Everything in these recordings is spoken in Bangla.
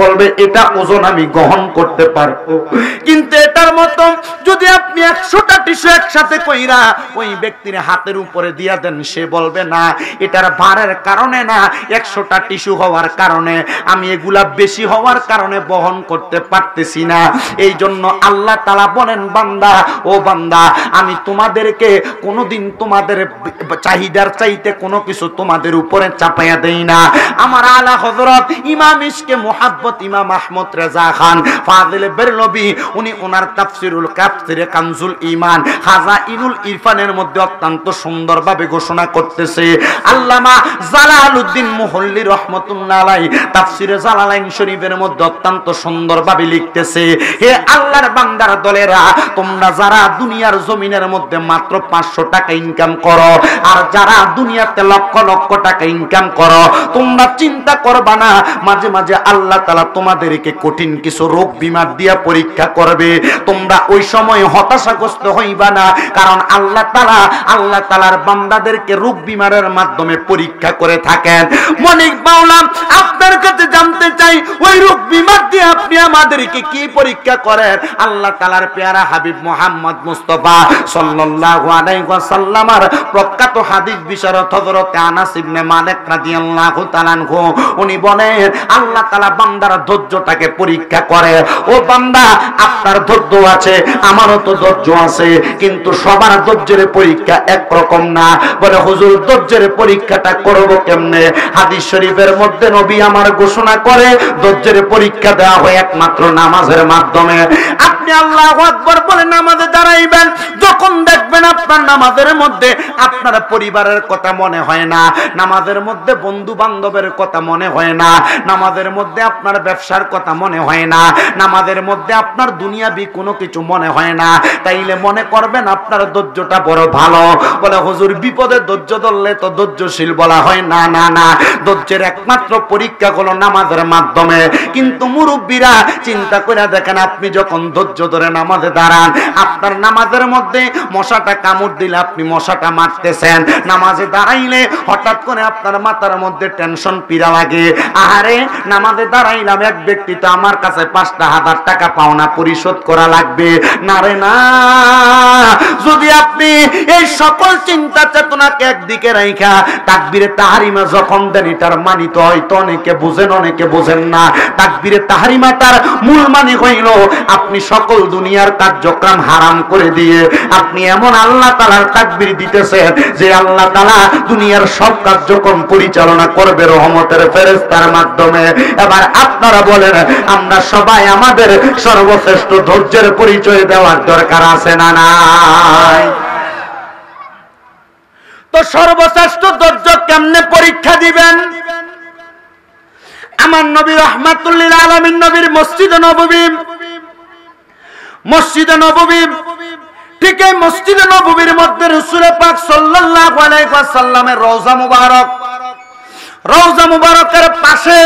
বলবে এটা ওজন আমি গ্রহণ করতে পারবো, কিন্তু এটার মতো যদি আপনি 100টা টিস্যু একসাথে কইরা ওই ব্যক্তির হাতের উপরে দিয়া দেন, সে বলবে না, এটার ভারের কারণে না, 100টা টিস্যু হওয়ার কারণে, আমি এগুলা বেশি হওয়ার কারণে বহন করতে পারতেছি না। এই জন্য আল্লাহ তাআলা বলেন, বান্দা ও বান্দা, আমি তোমাদেরকে কোনোদিন তোমাদের চাহিদার চাইতে কোনো কিছু তোমাদের উপরে চাপাইয়া দেই না। আমার আলা হযরত ইমাম ইশকে মুহাব্বত ইমাম আহমদ রেজা খান ফাজিল বেরলভী, উনি ওনার তাফসিরুল কাফসিরে কানজুল ঈমান খাজাইনুল ইরফানের মধ্যে অত্যন্ত সুন্দরভাবে ঘোষণা করতেছে, আল্লামা জালালউদ্দিন মুহল্লি রাহমাতুল্লাহ আলাইহি তাফসিরে জালালাইন শরীফের মধ্যে অত্যন্ত সুন্দরভাবে লিখতেছে, হে আল্লাহর বান্দার দলেরা, তোমরা যারা দুনিয়ার জমিনের মধ্যে মাত্র 500 টাকা ইনকাম করো, আর যারা দুনিয়াতে লক্ষ লক্ষ টাকা ইনকাম করো, তোমরা চিন্তা করবা না মাঝে মাঝে আল্লাহ তাআলা তোমাদেরকে কঠিন কিছু রোগ বিমার দিয়া পরীক্ষা করবে। তোমরা ওই সময় হতাশাগ্রস্ত হইবা না, কারণ আল্লাহ তাআলার বান্দাদেরকে রোগ বিমারের মাধ্যমে পরীক্ষা করে থাকেন। মনিক মাওলা আপনার কাছে জানতে চাই, ওই রোগ বিমার দিয়ে আপনি আমাদেরকে কি পরীক্ষা করেন? আল্লাহ তাআলার পেয়ারা হাবিব মুহাম্মদ মুস্তাফা সাল্লাল্লাহু আলাইহি ওয়াসাল্লামের প্রখ্যাত হাদিস বিশারদ হযরত আনাস ইবনে মালিক রাদিয়াল্লাহু তাআলা আনহু, উনি বলেন, আল্লাহ তাআলা বান্দার ধৈর্যটাকে পরীক্ষা করে। ও বান্দা, আপনার ধৈর্য আছে, আমারও তো ধৈর্য আছে, কিন্তু সবার ধৈর্যের পরীক্ষা একরকম না। বলে, হুজুর ধৈর্যের পরীক্ষাটা করব কেমনে? হাদিস শরীফের মধ্যে নবী আমার ঘোষণা করে, ধৈর্যের পরীক্ষা দেওয়া হয় একমাত্র নামাজের মাধ্যমে। আপনি আল্লাহু আকবার বলে নামাজে দাঁড়াইবেন, যখন দেখবেন আপনার নামাজের মধ্যে আপনার পরিবারের কথা মনে হয় না, নামাজের মধ্যে বন্ধু বান্ধবের কথা মনে হয় না, নামাজের মধ্যে আপনার ব্যবসার কথা মনে হয় না, নামাজের মধ্যে আপনার দুনিয়াবি কোনো কিছু মনে হয় না, তাইলে মনে করবেন আপনার ধৈর্যটা বড় ভালো। বলে, হুজুর বিপদে ধৈর্য ধরলে তো ধৈর্যশীল বলা হয় না। না না, ধৈর্যের একমাত্র পরীক্ষা হলো নামাজের মাধ্যমে। কিন্তু মুরব্বীরা চিন্তা করে দেখেন, আপনি যখন ধৈর্য ধরে নামাজে দাঁড়ান, আপনার নামাজের মধ্যে মশাটা কামড় দিলে আপনি মশাটা মারতেছেন, নামাজে দাঁড়াইলে হঠাৎ করে আপনার মাথার মধ্যে টেনশন পীড়া লাগে, আরে নামাজে দাঁড়াইলাম, এক ব্যক্তি তো আমার কাছে 5,000 টাকা পাওনা পরিশোধ করা লাগবে, না রে না। যদি আপনি এই সকল চিন্তা চেতনাকে একদিকে রাইখা তাকবীরে তাহরিমা যখন দেন, এটার মানে তো হয়তো অনেকে বুঝেন, অনেকে বুঝেন না। তাকবীরে তাহরিমাটার মূল মানে হইল আপনি সকল দুনিয়ার কার্যক্রম হারাম করে দিয়ে আপনি এমন আল্লাহ তাআলার তাকবীর দিতেছেন যে আল্লাহ তাআলা দুনিয়ার সব কার্যক্রম পরিচালনা করবে রহমতের ফেরেশতার মাধ্যমে। এবার আপনারা বলেন, আমরা সবাই আমাদের সর্বশ্রেষ্ঠ ধৈর্যের পরিচয় দেওয়ার দরকার আছে না নাই? তো সর্বশ্রেষ্ঠ ধৈর্য কেমনে পরীক্ষা দিবেন? আমার নবী রাহমাতুল লিল আলামিন নবীর মসজিদে নববী, ঠিক এই মসজিদে নববীর মধ্যে রাসূল পাক সাল্লাল্লাহু আলাইহি ওয়াসাল্লামের রওজা মুবারকের পাশে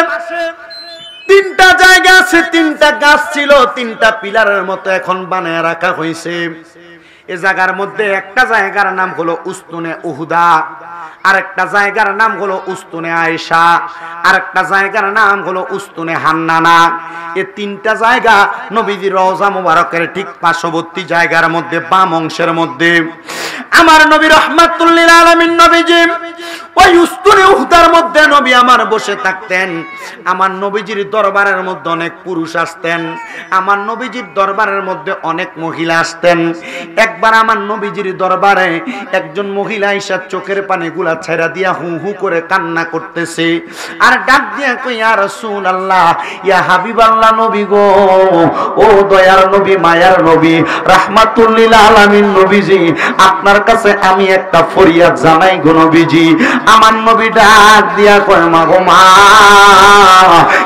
3টা জায়গা আছে, 3টা গাছ ছিল, 3টা পিলারের মতো এখন বানায় রাখা হয়েছে। এই জায়গার মধ্যে একটা জায়গার নাম হলো উস্তুনে উহুদা, আরেকটা জায়গার নাম হলো উস্তুনে আয়েশা, আরেকটা জায়গার নাম হলো উস্তুনে হান্নানা। এই 3টা জায়গা নবীজির রওজা মুবারকের ঠিক পার্শ্ববর্তী জায়গার মধ্যে বাম অংশের মধ্যে আমার নবী রাহমাতুল লিল আলামিন নবীজি ওই উস্তুনে উহুদার মধ্যে নবী আমার বসে থাকতেন। আমার নবীজির দরবারের মধ্যে অনেক পুরুষ আসতেন, আমার নবীজির দরবারের মধ্যে অনেক মহিলা আসতেন। একবার আমার নবীজির দরবারে একজন মহিলা এসে চোখের পানিগুলা ছেড়া দিয়া হু হু করে কান্না করতেছে, আর ডাক দিয়া কই, ইয়া রাসূলুল্লাহ, ইয়া হাবিবাল্লাহ নবী গো, ও দয়ার নবী, মায়ার নবী, রাহমাতুল লিল আলামিন নবীজি, আপনার কাছে আমি একটা ফরিয়াদ জানাই গো নবীজি। আমার নবী ডাক দিয়া কয়, মা গো মা,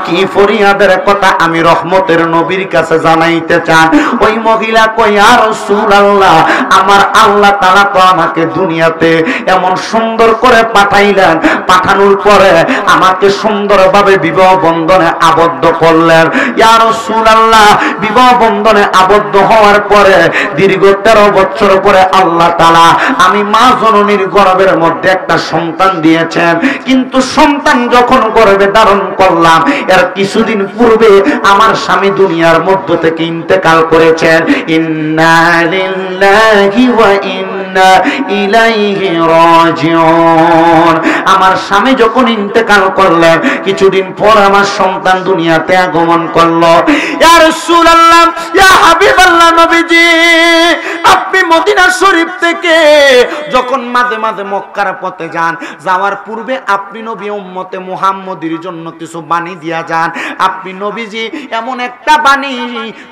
কি ফরিয়াদের কথা আমি রহমতের নবীর কাছে জানাইতে চান? ওই মহিলা কয়, ইয়া রাসূলুল্লাহ, আমার আল্লাহ তাআলা তো আমাকে দুনিয়াতে এমন সুন্দর করে পাঠাইলেন, পাঠানোর পরে আমাকে সুন্দরভাবে বিবাহ বন্ধনে আবদ্ধ করলেন। ইয়া রাসূলুল্লাহ, বিবাহ বন্ধনে আবদ্ধ হওয়ার পরে দীর্ঘ 13 বছর পরে আল্লাহ তাআলা আমি মা জননীর গর্ভের মধ্যে একটা সন্তান সন্তান দিয়েছেন, কিন্তু সন্তান যখন গর্ভে ধারণ করলাম এর কিছুদিন পূর্বে আমার স্বামী দুনিয়ার মধ্য থেকে ইন্তেকাল করেছেন। ইন্না লিল্লাহি ওয়া ইন্না ইলাইহি রাজিউন। আমার স্বামী যখন ইন্তেকাল করলেন কিছুদিন পর আমার সন্তান দুনিয়াতে আগমন করলো। ইয়া রাসূলুল্লাহ, ইয়া হাবিবাল্লাহ, নবীজি আপনি মদিনা শরীফ থেকে যখন মাঝে মাঝে মক্কার পথে যান, যাওয়ার পূর্বে আপনি নবী উম্মতে মুহাম্মদীর জন্য কিছু বাণী দিয়া যান। আপনি নবীজি এমন একটা বাণী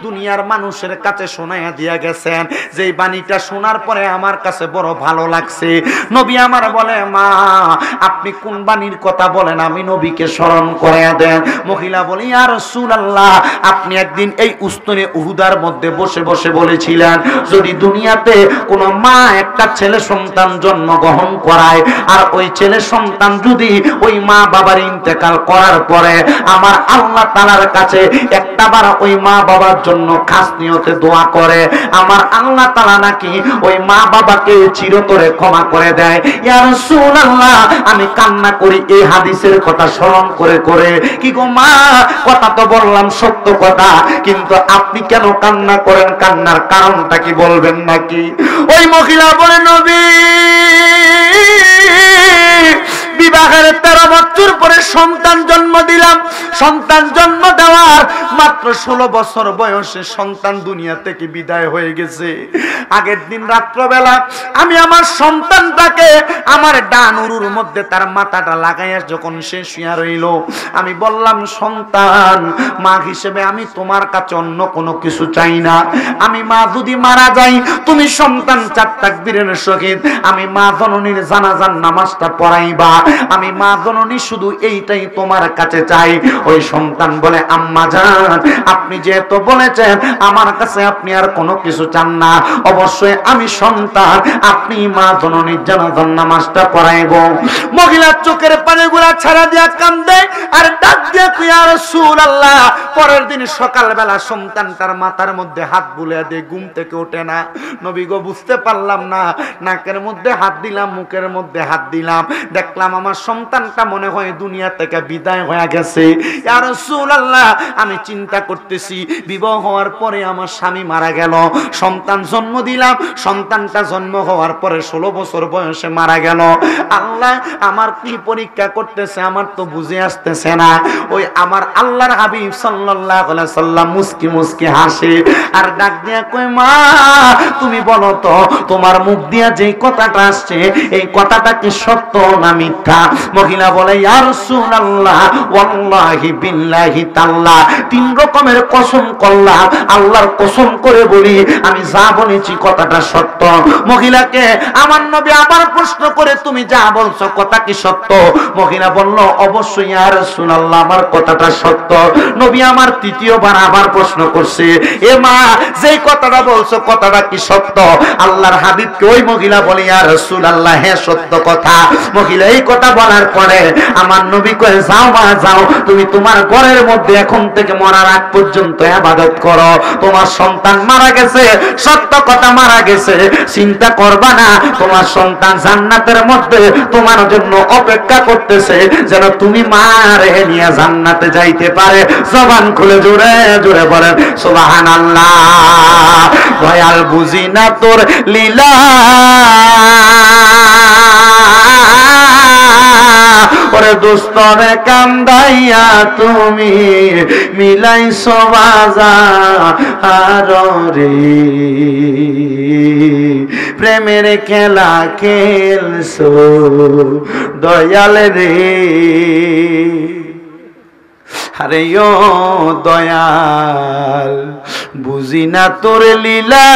দুনিয়ার মানুষের কাছে শোনাইয়া দিয়া গেছেন, যেই বাণীটা শোনার পরে আমার কাছে বড় ভালো লাগছে। নবী আমার বলে, মা আপনি কোন বাণীর কথা বলেন, আমি নবীকে স্মরণ করাইয়া দেন। মহিলা বলি, ইয়া রাসূলুল্লাহ আপনি একদিন এই উস্তনে উহুদার মধ্যে বসে বসে বলেছিলেন, যদি দুনিয়াতে কোন মা একটা ছেলে সন্তান জন্মগ্রহণ করায় আর ওই ছেলে সন্তান যদি ওই মা বাবার ইন্তেকাল করার পরে আমার আল্লাহ তাআলার কাছে একটাবার ওই মা বাবার জন্য খাস নিয়তে দোয়া করে, আমার আল্লাহ তাআলা নাকি ওই মা বাবাকে চিরতরে ক্ষমা করে দেয়। ইয়া রাসূলুল্লাহ আমি কান্না করি এই হাদিসের কথা স্মরণ করে করে। কি গো মা, কথা তো বললাম সত্য কথা, কিন্তু আপনি কেন কান্না করেন? কান্নার কারণটা কি বলবেন নাকি? ওই মহিলা বলে, নবী বিবাহের 13 বছর পরে সন্তান জন্ম দিলাম। সন্তান জন্ম দেওয়ার মাত্র 16 বছর বয়সে সন্তান দুনিয়া থেকে বিদায় হয়ে গেছে। আগের দিন রাত্রবেলা আমি আমার সন্তানটাকে আমার ডান উরুর মধ্যে তার মাথাটা লাগাইয়া যখন সে শুয়ে রইল, আমি বললাম, সন্তান মা হিসেবে আমি তোমার কাছে অন্য কোনো কিছু চাই না। আমি মা যদি মারা যাই তুমি সন্তান 4 তাকবীরের সহিত আমি মা জননীর জানাজার নামাজটা পড়াইবা। আমি মা জননী শুধু এইটাই তোমার কাছে চাই। ওই সন্তান বলে, আম্মা জান আপনি যেহেতু বলেছেন আমার কাছে আপনি আর কোনো কিছু চান না, অবশ্যই আমি সন্তান আপনি মা জননীর জানাজার নামাজটা পড়াইব। মহিলার চোখের পানিগুলা ছাড়া দিয়া কান্দে আর ডাক দিয়া, ইয়া রাসূলুল্লাহ পরের দিন সকালবেলা সন্তানটার মাথার মধ্যে হাত বুলিয়ে দিয়ে ঘুম থেকে ওঠে না। নবী গো বুঝতে পারলাম না, নাকের মধ্যে হাত দিলাম, মুখের মধ্যে হাত দিলাম, দেখলাম আমার সন্তানটা মনে হয় দুনিয়া থেকে বিদায় হয়ে গেছে। ইয়া রাসূলুল্লাহ আমি চিন্তা করতেছি বিবাহ হওয়ার পরে আমার স্বামী মারা গেল, সন্তান জন্ম দিলাম, সন্তানটা জন্ম হওয়ার পরে 16 বছর বয়সে মারা গেল। আল্লাহ আমার কি পরীক্ষা করতেছে আমার তো বুঝে আসতেছে না। ওই আমার আল্লাহর হাবিব সাল্লাল্লাহু আলাইহি সাল্লাম মুস্কি মুস্কি হাসে আর ডাক দিয়া কই, মা তুমি বলো তো তোমার মুখ দিয়া যেই কথাটা আসছে এই কথাটা কি সত্য না মিথ্যা? মহিলা বলে, ইয়া রাসূলুল্লাহ ওয়াল্লাহি বিল্লাহি তাআল্লাহ 3 রকমের কসম করলাম, আল্লাহর কসম করে বলি আমি যা বলেছি কথাটা সত্য। মহিলাকে আমার নবী আবার প্রশ্ন করে, তুমি যা বলছো কথা কি সত্য? মহিলা বলল, অবশ্যই ইয়া রাসূলুল্লাহ আমার কথাটা সত্য। নবী আমার তৃতীয়বার আবার প্রশ্ন করছে, এ মা যেই কথাটা বলছো কথাটা কি সত্য? আল্লাহর হাবিবকে ওই মহিলা বলে, ইয়া রাসূলুল্লাহ হ্যাঁ সত্য কথা। মহিলা এই কথা বলার পরে আমার নবী কয়ে, যাও মা যাও, তুমি তোমার ঘরের মধ্যে এখন থেকে মরার আগ পর্যন্ত ইবাদত করো। তোমার সন্তান মারা গেছে, সত্য কথা মারা গেছে, চিন্তা করবা না, তোমার সন্তান জান্নাতের মধ্যে তোমার জন্য অপেক্ষা করতেছে যেন তুমি মারে নিয়ে জান্নাতে যাইতে পারে। জবান খুলে জোরে জোরে বলেন সুবহানাল্লাহ। দয়াল বুঝি না তোর লীলা, ওরে দোস্তরে কান্দাইয়া তুমি মিলাইছো বাজার রে, প্রেমের খেলা খেলছো দয়াল রে। আরে ও দয়াল বুঝি না তোর লীলা,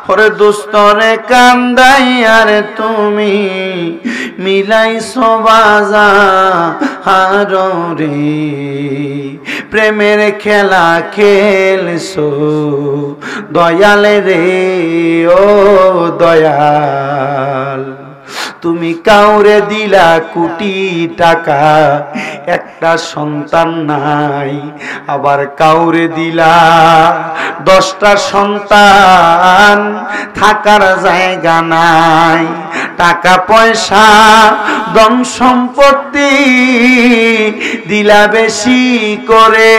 ওরে দোস্তরে কান্দাইয়ার তুমি মিলাইছো বাজার রে, প্রেমের খেলা খেলছো দয়াল রে ও দয়াল। তুমি কাউরে দিলা কোটি টাকা, একটা সন্তান নাই, আবার কাউরে দিলা 10টা সন্তান, থাকার জায়গা নাই, টাকা পয়সা ধন সম্পত্তি দিলা বেশি করে,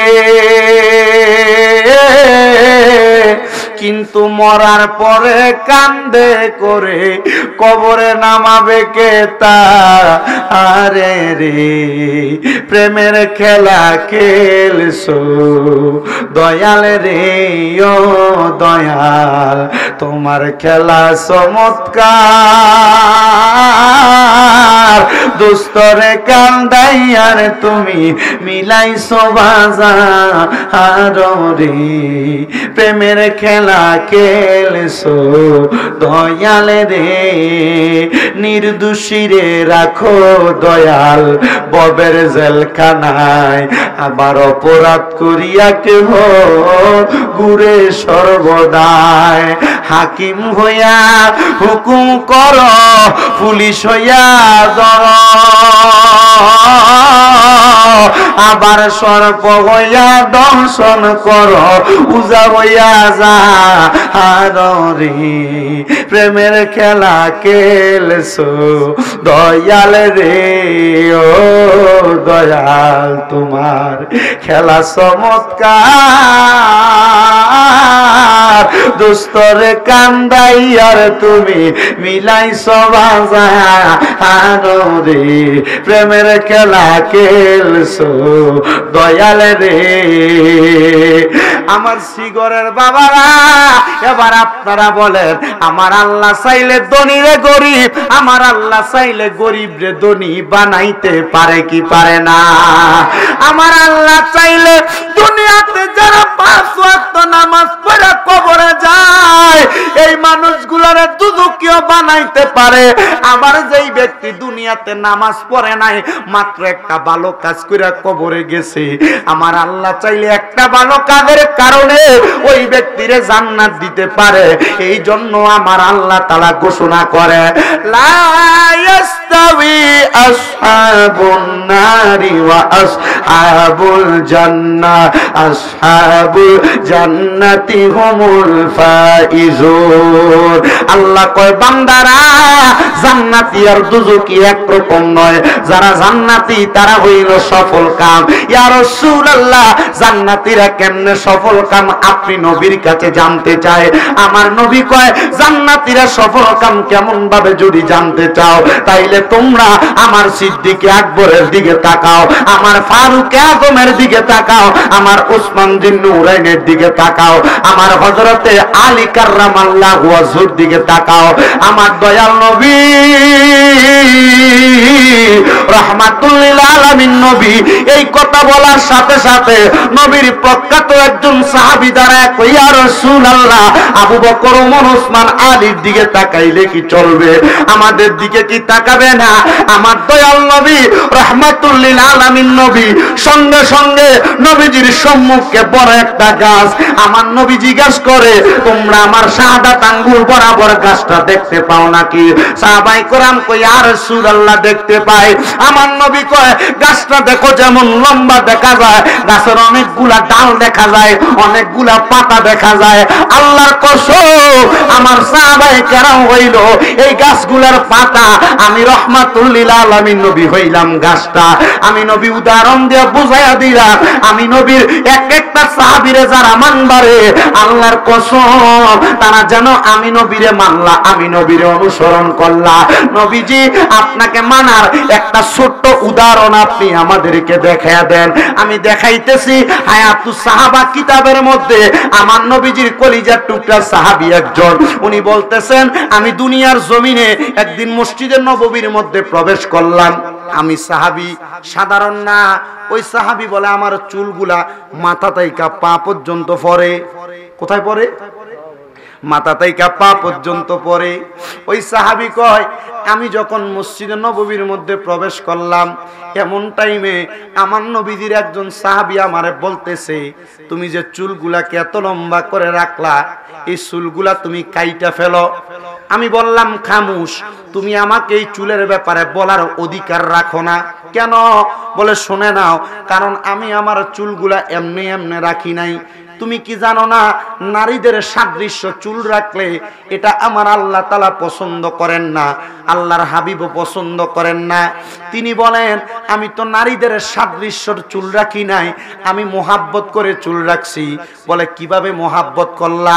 কিন্তু মরার পরে কান্দে করে কবরে নামাবে কে তা? আরে রে প্রেমের খেলা খেলছো দয়াল রে, ও দয়াল তোমার খেলা চমৎকার, দুস্তরে কান্দাইয়ার তুমি মিলাইছো বাজার রে, প্রেমের খেলা খেলছো দয়াল রে, নির্দোষীরে রাখো দয়াল ববের জেলখানায়, আবার অপরাধ করিয়া কেহ ঘুরে সর্বদায়, হাকিম হইয়া হুকুম কর, পুলিশ হইয়া ধর, আবার সর্প হইয়া দর্শন কর, উজা হইয়া যা রে, প্রেমের খেলা খেলছো দয়াল রে, ও দয়াল তোমার খেলা চমৎকার, দুস্তরে কান্দাইয়ার তুমি মিলাইছো বাজার রে, প্রেমের খেলা খেলছো দয়াল রে। আমার সিগরের বাবারা, এবার আপনারা বলেন, আমার আল্লাহ চাইলে ধনী রে গরিব, আমার আল্লাহ চাইলে গরিব রে ধনী বানাইতে পারে কি পারে না? আমার আল্লাহ চাইলে দুনিয়াতে যারা 5 ওয়াক্ত নামাজ পড়ে কবরে যায়, এই মানুষগুলোরে দুদুকিও বানাইতে পারে। আবার যেই ব্যক্তি দুনিয়াতে নামাজ পড়ে নাই, মাত্র একটা ভালো কাজ করে কবরে গেছে, আমার আল্লাহ চাইলে একটা ভালো কাজের কারণে ওই ব্যক্তিরে জান্নাত দিতে পারে। এই জন্য আমার আল্লাহ তাআলা ঘোষণা করে, লা ইয়াস্তাবি আসহাবুন নারি ওয়া আসহাবুল জান্নাহ, আসহাবুল জান্নাতি হুমুল ফাইজুন। আল্লাহ কয়, বান্দারা জান্নাতি আর দুজকি একরকম নয়, যারা জান্নাতি তারা হইল সফল কাম। ইয়া রাসূলুল্লাহ, জান্নাতীরা কেমনে সফল কাম আপনি নবীর কাছে জানতে চায়। আমার নবী কয়, জান্নাতীরা সফল কাম কেমন ভাবে যদি জানতে চাও, তাইলে তোমরা আমার সিদ্দিক আকবরের দিকে তাকাও, আমার ফারুক আজমের দিকে তাকাও, আমার উসমান বিন নুরাইনের দিকে তাকাও, আমার হযরতে আলী কাররামাল্লাহু ওয়াজহুর দিকে তাকাও। আমার দয়াল নবী রাহমাতুল লিল আলামিন নবী এই কথা বলার সাথে সাথে নবীর প্রখ্যাত একজন সাহাবী দাঁড়ায় কই, ইয়া রাসূলুল্লাহ, আবু বকর, ওমর, ওসমান, আলীর দিকে তাকাইলে কি চলবে? আমাদের দিকে কি তাকাবে না? আমার দয়াল নবী রাহমাতুল লিল আলামিন নবী সঙ্গে সঙ্গে নবীজির সম্মুখে বড় একটা গাছ, আমার নবী জিজ্ঞাসা করে, তোমরা আমার শাহাদাত আঙ্গুল বরাবর গাছটা দেখতে পাও নাকি? সাহাবায়ে কেরাম কই, ইয়া রাসূলুল্লাহ, দেখতে পাই। আমার নবী কয়, গাছটা দেখো যেমন লম্বা দেখা যায়, গাছের অনেকগুলা ডাল দেখা যায়, অনেকগুলা পাতা দেখা যায়। আল্লাহর কসম, আমার সাহাবায়ে কেরাম হইল এই গাছগুলার পাতা, আমি রাহমাতুল লিল আলামিন নবী হইলাম গাছটা। আমি নবী উদাহরণ দিয়ে বুঝাইয়া দিলাম, আমি নবীর এক একটা সাহাবীরে যারা মানবারে, আল্লাহর কসম তারা যেন আমি নবীরে মানলা, আমি নবীরে অনুসরণ করলা। নবীজি আপনাকে মানার একটা ছোট্ট উদাহরণ আপনি আমাদেরকে দেখাইয়া দেন। আমি দেখাইতেছি, হায়াতুস সাহাবা কিতাবের মধ্যে আমার নবীজির কলিজার টুকরা সাহাবী একজন, উনি বলতেছেন, আমি দুনিয়ার জমিনে একদিন মসজিদে নববীর মধ্যে প্রবেশ করলাম। আমি সাহাবী, সাধারণ না। ওই সাহাবী বলে, আমার চুলগুলা মাথা থেকে পা পর্যন্ত পড়ে। কোথায় পড়ে? মাথা থেকে পা পর্যন্ত পরে। ওই সাহাবী কয়, আমি যখন মসজিদে নববীর মধ্যে প্রবেশ করলাম, এমন টাইমে আমার নবীজির একজন সাহাবী আমারে বলতেছে, তুমি যে চুলগুলাকে এত লম্বা করে রাখলা, এই চুলগুলা তুমি কাইটা ফেলো। আমি বললাম, খামুশ, তুমি আমাকে এই চুলের ব্যাপারে বলার অধিকার রাখো না। কেন? বলে, শুনে নাও, কারণ আমি আমার চুলগুলা এমনি এমনি রাখি নাই। তুমি কি জানো না, নারীদের সাদৃশ্য চুল রাখলে এটা আমার আল্লাহ তাআলা পছন্দ করেন না, আল্লাহর হাবিবও পছন্দ করেন না। তিনি বলেন, আমি তো নারীদের সাদৃশ্যর চুল রাখি নাই, আমি মোহাব্বত করে চুল রাখছি। বলে, কিভাবে মোহাব্বত করলা?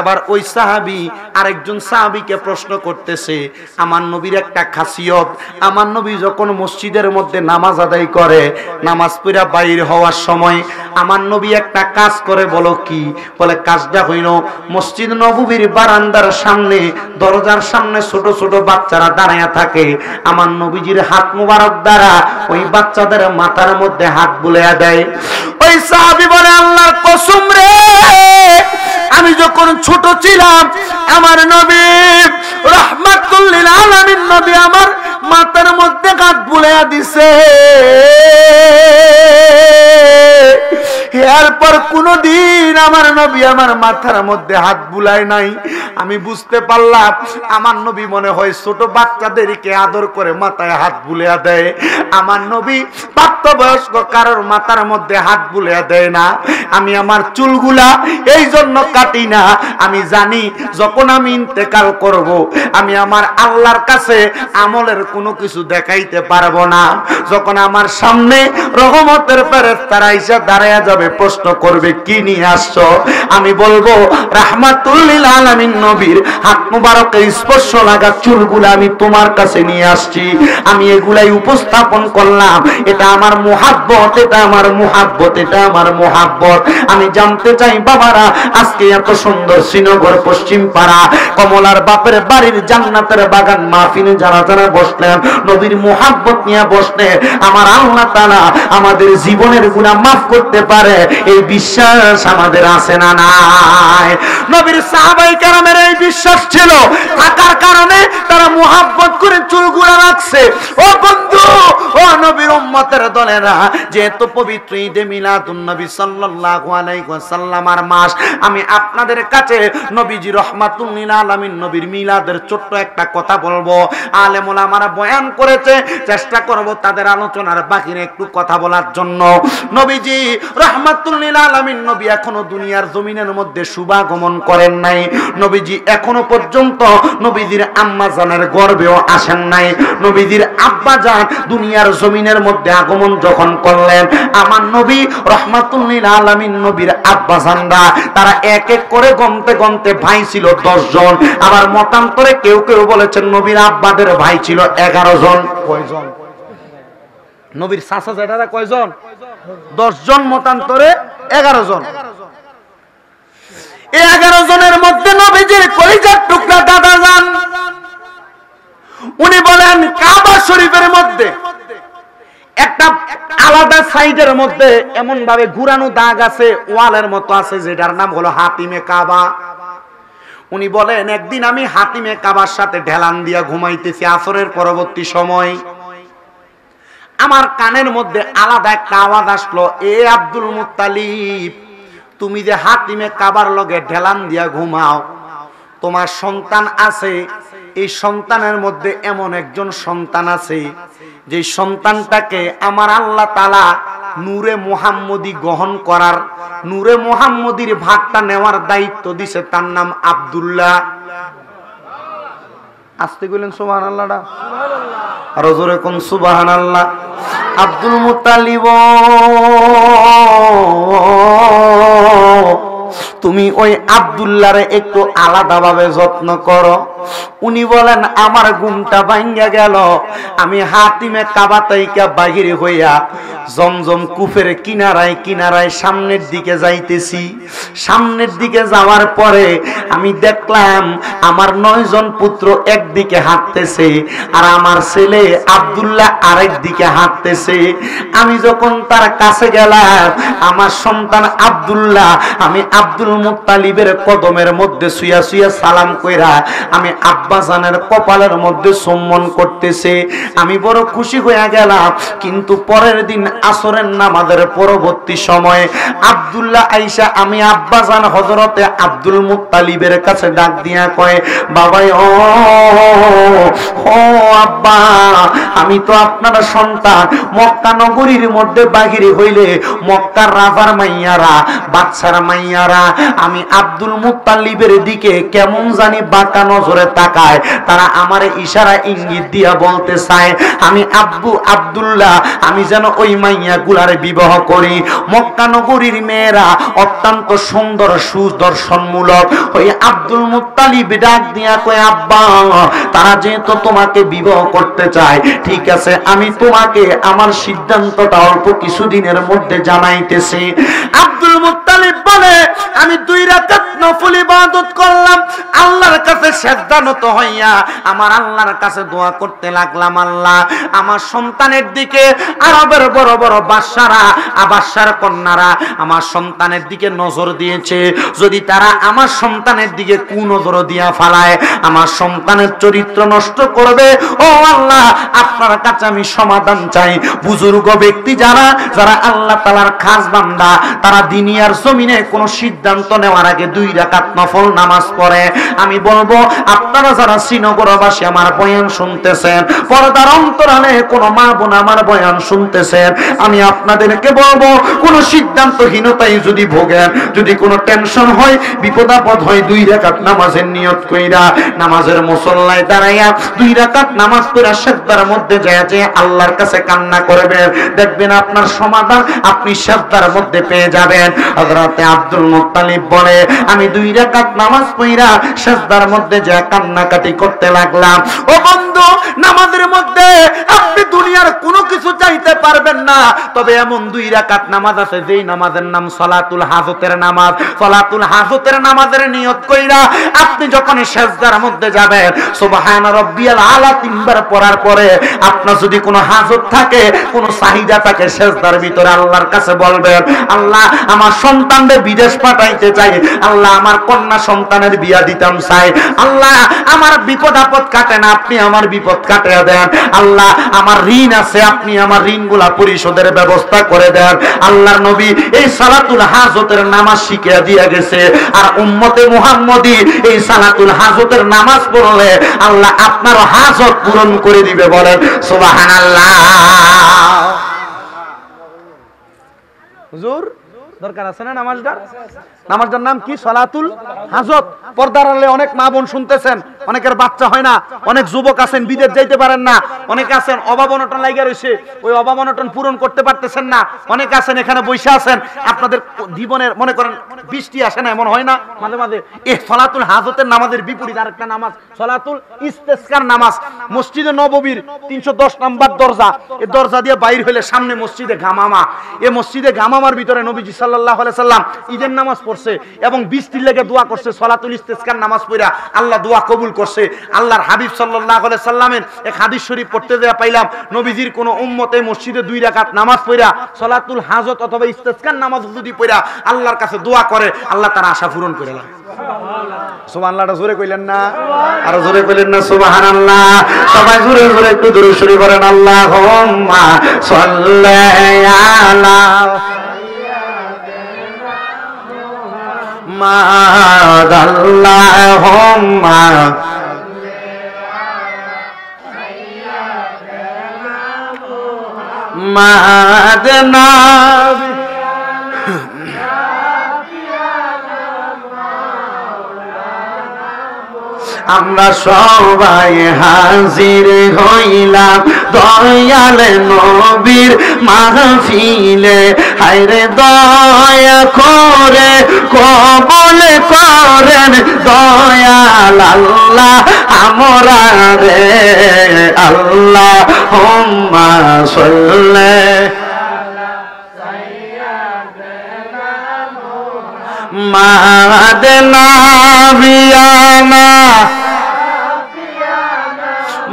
এবার ওই সাহাবী আরেকজন সাহাবীকে প্রশ্ন করতেছে, আমার নবীর একটা খাসিয়ত, আমার নবী যখন মসজিদের মধ্যে নামাজ আদায় করে, নামাজ পড়া বাইর হওয়ার সময় আমার নবী একটা কাজ করে। বলো কি? বলে, কাজটা হইল, মসজিদ নববীর বারান্দার সামনে, দরজার সামনে ছোট ছোট বাচ্চারা দাঁড়ায়া থাকে, আমার নবীজির হাত মুবারক দ্বারা ওই বাচ্চাদের মাথার মধ্যে হাত বুলাইয়া দেয়। ওই সাহাবী বলে, আল্লাহর কসম রে, আমি যখন ছোট ছিলাম আমার নবী রাহমাতুল লিল আলামিন নবী আমার মাথার মধ্যে হাত বুলাইয়া দিছে, এরপর কোনদিন আমার নবী আমার মাথার মধ্যে হাত বুলায় নাই। আমি বুঝতে পারলাম আমার নবী মনে হয় ছোট বাচ্চাদেরকে আদর করে মাথায় হাত বুলাইয়া দেয়, আমার নবী প্রাপ্তবয়স্ক কারোর মাথার মধ্যে হাত বুলাইয়া দেয় না। আমি আমার চুলগুলা এই জন্য কাটি না, আমি জানি যখন আমি ইন্তেকাল করব, আমি আমার আল্লাহর কাছে আমলের কোনো কিছু দেখাইতে পারবো না। যখন আমার সামনে রহমতের ফেরেশতারা এসে দাঁড়ায়া যাবে, প্রশ্ন করবে, কি নিয়ে আসছো? আমি বলবো, রাহমাতুল লিল আলামিন নবীর হাত মুবারকের স্পর্শ লাগা চুলগুলা আমি তোমার কাছে নিয়ে আসছি, আমি এগুলাই উপস্থাপন করলাম। এটা আমার মুহাব্বত, এটা আমার মুহাব্বত, এটা আমার মুহাব্বত। আমি জানতে চাই বাবারা, আজকে এত সুন্দর শ্রীনগর পশ্চিম পাড়া কমলার বাপের বাড়ির জান্নাতের বাগান মাহফিলে যারা যারা বসলেন, নবীর মুহাব্বত নিয়ে বসলে আমার আল্লাহ তাআলা আমাদের জীবনের গুনাহ মাফ করতে পারে, এই বিশ্বাস আমাদের আছে না নাই? নবীর সাহাবায়ে কেরামের এই বিশ্বাস ছিল, থাকার কারণে তারা মুহাব্বত করে চুলগুলা রাখছে। ও বন্ধু, ও নবীর উম্মতের দলেরা, যেহেতু পবিত্র ঈদে মিলাদুন নবী সাল্লাল্লাহু আলাইহি ওয়াসাল্লামের মাস, আমি আপনাদের কাছে নবীজি রাহমাতুল লিল আলামিন নবীর মিলাদের ছোট্ট একটা কথা বলবো। আলেম ওলামারা বয়ান করেছে, চেষ্টা করব তাদের আলোচনার বাকিরে একটু কথা বলার জন্য। নবীজি রাহমাতুল লিল আলামিন নবী এখনো দুনিয়ার জমিনের মধ্যে শুভাগমন করেন নাই। নবীজি এখনো পর্যন্ত নবীজির আম্মা জানের গর্ভেও আসেন নাই। নবীজির আব্বা জান দুনিয়ার জমিনের মধ্যে আগমন যখন করলেন, আমার নবী রাহমাতুল লিল আলামিন নবীর আব্বা জানরা তারা এক এক করে গমতে গমতে ভাই ছিল 10 জন। আবার মতান্তরে কেউ কেউ বলেছেন নবীর আব্বাদের ভাই ছিল 11 জন। কয়জন? নবীর চাচা জেঠারা কয়জন? 10 জন, মতান্তরে 11 জন। এই 11 জনের মধ্যে নবীজির কলিজার টুকরা দাদা যান, উনি বলেন কাবা শরীফের মধ্যে একটা আলাদা সাইডের মধ্যে এমন ভাবে ঘুরানো দাগ আছে, ওয়ালের মতো আছে, যেটার নাম হলো হাতিমে কাবা। উনি বলেন, একদিন আমি হাতিমে কাবার সাথে ঢেলান দিয়া ঘুমাইতেছি আসরের পরবর্তী সময়, আমার কানের মধ্যে আলাদা একটা আওয়াজ আসলো, এ আব্দুল মুত্তালিব, তুমি যে হাতিমে কাবার লগে ঢেলান দিয়া ঘুমাও, তোমার সন্তান আছে, এই সন্তানের মধ্যে এমন একজন সন্তান আছে যে সন্তানটাকে আমার আল্লাহ তাআলা নূরে মুহাম্মদী গ্রহণ করার, নূরে মুহাম্মদীর ভাগটা নেওয়ার দায়িত্ব দিছে, তার নাম আব্দুল্লাহ। আস্তে কইলেন সুবহানাল্লাহ, আর জোরে কোন সুবহানাল্লাহ। আব্দুল মুত্তালিব, তুমি ওই আব্দুল্লাহরে একটু আলাদাভাবে যত্ন করো। উনি বলেন, আমার ঘুমটা ভাঙ্গা গেল, আমি হাতিমে কাবা থেকে বাহির হইয়া জমজম কূপের কিনারায় কিনারায় সামনের দিকে যাইতেছি। সামনের দিকে যাওয়ার পরে আমি দেখলাম আমার 9 জন পুত্র একদিকে হাঁটতেছে আর আমার ছেলে আব্দুল্লাহ আরেক দিকে হাঁটতেছে। আমি যখন তার কাছে গেলাম, আমার সন্তান আব্দুল্লাহ, আমি আব্দুল্লাহ আব্দুল মুত্তালিবের কদমের মধ্যে শুয়া শুয়া সালাম কইরা আমি আব্বাজানের কপালের মধ্যে চুম্বন করতেছে। আমি বড় খুশি হয়ে গেলাম। কিন্তু পরের দিন আসরের নামাজের পরবর্তী সময়ে আব্দুল্লাহ আইসা আমি আব্বাজান হযরতে আব্দুল মুত্তালিবের কাছে ডাক দিয়া কয়, বাবা ও আব্বা, আমি তো আপনার সন্তান। মক্কা নগরীর মধ্যে বাহিরে হইলে মক্কার রাজার মাইয়ারা, বাদশার মাইয়ারা আমি আব্দুল মুত্তালিবের দিকে কেমন জানি বাঁকা নজরে তাকায়। তারা আমার ইশারা ইঙ্গিত দিয়া বলতে চায় আমি আব্দুল্লাহ আমি যেন ওই মাইয়া গুলার বিবাহ করি। মক্কা নগরীর মেয়েরা অত্যন্ত সুন্দর সুদর্শনমূলক। ওই আব্দুল মুত্তালিব ডাক দিয়া কয়, আব্বা, তারা যেহেতু তোমাকে বিবাহ করতে চায়, ঠিক আছে, আমি তোমাকে আমার সিদ্ধান্তটা অল্প কিছুদিনের মধ্যে জানাইতেছি। আব্দুল মুত্তালিব বলে, আমি 2 রাকাত নফল ইবাদত করলাম, আল্লাহর কাছে সিজদানত হইয়া আমার আল্লাহর কাছে দোয়া করতে লাগলাম, আল্লাহ আমার সন্তানের দিকে আরবের বড় বড় বাদশারা, বাদশার কন্যারা আমার সন্তানের দিকে নজর দিয়েছে। যদি তারা আমার সন্তানের দিকে কুনজর দিয়া ফালায়, আমার সন্তানের চরিত্র নষ্ট করবে, ও আল্লাহ আপনার কাছে আমি সমাধান চাই। বুজুর্গ ব্যক্তি যারা যারা আল্লাহ তাআলার খাস বান্দা, তারা দুনিয়ার জমিনে কোনো সিদ্ধান্ত নেওয়ার আগে 2 রাকাত নফল নামাজ পড়ে। আমি বলবো আপনারা যারা শ্রীনগরবাসী আমার বয়ান শুনতেছেন, পর্দার অন্তরালে কোন মা বোন আমার বয়ান শুনতেছেন, আমি আপনাদেরকে বলবো কোন সিদ্ধান্তহীনতায় যদি ভোগেন, যদি কোনো টেনশন হয়, বিপদ আপদ হয়, 2 রাকাত নামাজের নিয়ত কইরা নামাজের মুসল্লায় দাঁড়াইয়া 2 রাকাত নামাজ পড়া সিজদার মধ্যে যায় যে আল্লাহর কাছে কান্না করবেন, দেখবেন আপনার সমাধান আপনি সিজদার মধ্যে পেয়ে যাবেন। হযরতে আব্দুল মুত্তালিব বলে, আমি 2 রাকাত নামাজ পড়া সিজদার মধ্যে যায় কান্নাকাটি করতে লাগলাম। ও বন্ধু, নামাজের মধ্যে আপনি দুনিয়ার কোনো কিছু চাইতে পারবেন না, তবে এমন 2 রাকাত নামাজ আছে যেই নামাজের নাম সালাতুল হাজতের নামাজ। সালাতুল হাজতের নামাজের নিয়ত কইরা আপনি যখন সিজদার মধ্যে যাবেন, সুবহান রাব্বিয়াল আলা 3 বার পড়ার পরে আপনার যদি কোনো হাজত থাকে, কোনো চাহিদা থাকে, সিজদার ভিতরে আল্লাহর কাছে বলবেন, আল্লাহ আমার সন্তানদের বিদেশ পাঠাইতে চাই, আল্লাহ আমার কন্যা সন্তানের বিয়া দিতাম চাই, আল্লাহ আমার বিপদ আপদ কাটে না, আপনি আমার বিপদ কাটিয়ে দেন, আল্লাহ আমার ঋণ আছে, আপনি আমার ঋণগুলা পরিশোধের ব্যবস্থা করে দেন। আল্লাহর নবী এই সালাতুল হাজতের নামাজ শিখিয়ে দিয়ে গেছে। আর উম্মতে মুহাম্মদী এই সালাতুল হাজতের নামাজ পড়লে আল্লাহ আপনার হাজত পূরণ করে দিবে। বলেন সুবহানাল্লাহ। হুজুর দরকার আছে না নামাজটা? নামাজটার নাম কি? সালাতুল হাজত। পর্দার আড়ালে অনেক মা বোন শুনতেছেন, অনেকের বাচ্চা হয় না, অনেক যুবক আছেন বিদেশ যাইতে পারেন না, অনেকে আছেন অভাব অনটন লাগা রয়েছে, ওই অভাব অনটন পূরণ করতে পারতেছেন না, অনেকে আছেন এখানে বসে আছেন, আপনাদের জীবনের মনে করেন বৃষ্টি আসে না, এমন হয় না মাঝে মাঝে? এই সালাতুল হাজতের নামাজের বিপরীত আরেকটা নামাজ সালাতুল ইস্তেসকার নামাজ। মসজিদে নববীর 310 নম্বর দরজা, এই দরজা দিয়ে বাইর হইলে সামনে মসজিদে গামামা। এই মসজিদে গামামার ভিতরে নবীজি সাল্লাল্লাহু আলাইহি সাল্লাম ঈদের নামাজ পড়ছে এবং বৃষ্টির লেগে দোয়া করছে। সালাতুল ইস্তেসকার নামাজ পড়া আল্লাহ দোয়া কবুল করছে। আল্লাহর হাবিব সাল্লাল্লাহু আলাইহি সাল্লামের এক হাদিস শরীফ পড়তে দেয়া পাইলাম, নবীজির কোন উম্মতে মসজিদে 2 রাকাত নামাজ পড়া সালাতুল হাজত অথবা ইস্তেসকার নামাজ যদি পড়া আল্লাহর কাছে দোয়া করে, আল্লাহ তার আশা পূরণ করে দেয়। সুবহানাল্লাহটা জোরে কইলেন না? আর জোরে কইলেন না সুবহানাল্লাহ? সবাই জোরে জোরে একটু দরুদ শরীফ পড়েন। আল্লাহুম্মা সাল্লি আলা আল্লাহুম্মা মাদনা আমরা সবাই হাজির হইলাম দয়াল নবীর মাহফিলে। হায়রে দয়া করে কবুল করেন দয়াল আল্লাহ আমরা রে। আল্লাহুম্মা সাল্লি মাদনা বিয়ানা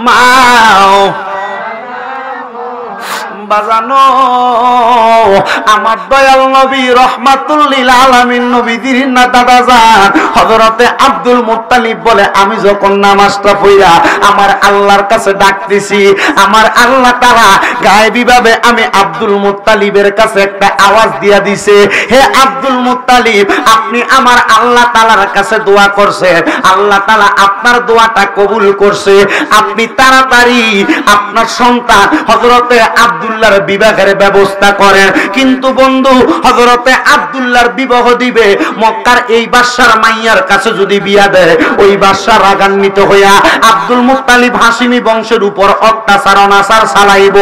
মাও বাজানো আমার দয়াল নবী রহমাতুল লিল আলামিন নবীজির না দাদাজান হযরতে আব্দুল মুত্তালিব বলে আমি যখন নামাজটা পড়া আমার আল্লাহর কাছে ডাকতেছি আমার আল্লাহ তাআলা গায়েবী ভাবে আমি আব্দুল মুত্তালিবের কাছে একটা আওয়াজ দিয়া দিছে, হে আব্দুল মুত্তালিব আপনি আমার আল্লাহ তাআলার কাছে দোয়া করছেন, আল্লাহ তাআলা আপনার দোয়াটা কবুল করছে, আপনি তাড়াতাড়ি আপনার সন্তান হযরতে আব্দুল্লাহর বিবাহের ব্যবস্থা করেন। কিন্তু বন্ধু হযরতে আব্দুল্লাহর বিবাহ দিবে মক্কার এই বাদশার মাইয়ার কাছে যদি বিয়া দেয় ওই বাদশা রাগান্বিত হইয়া আব্দুল মুত্তালিব হাশিমি বংশের উপর অত্যাচার অনাচার চালাইব।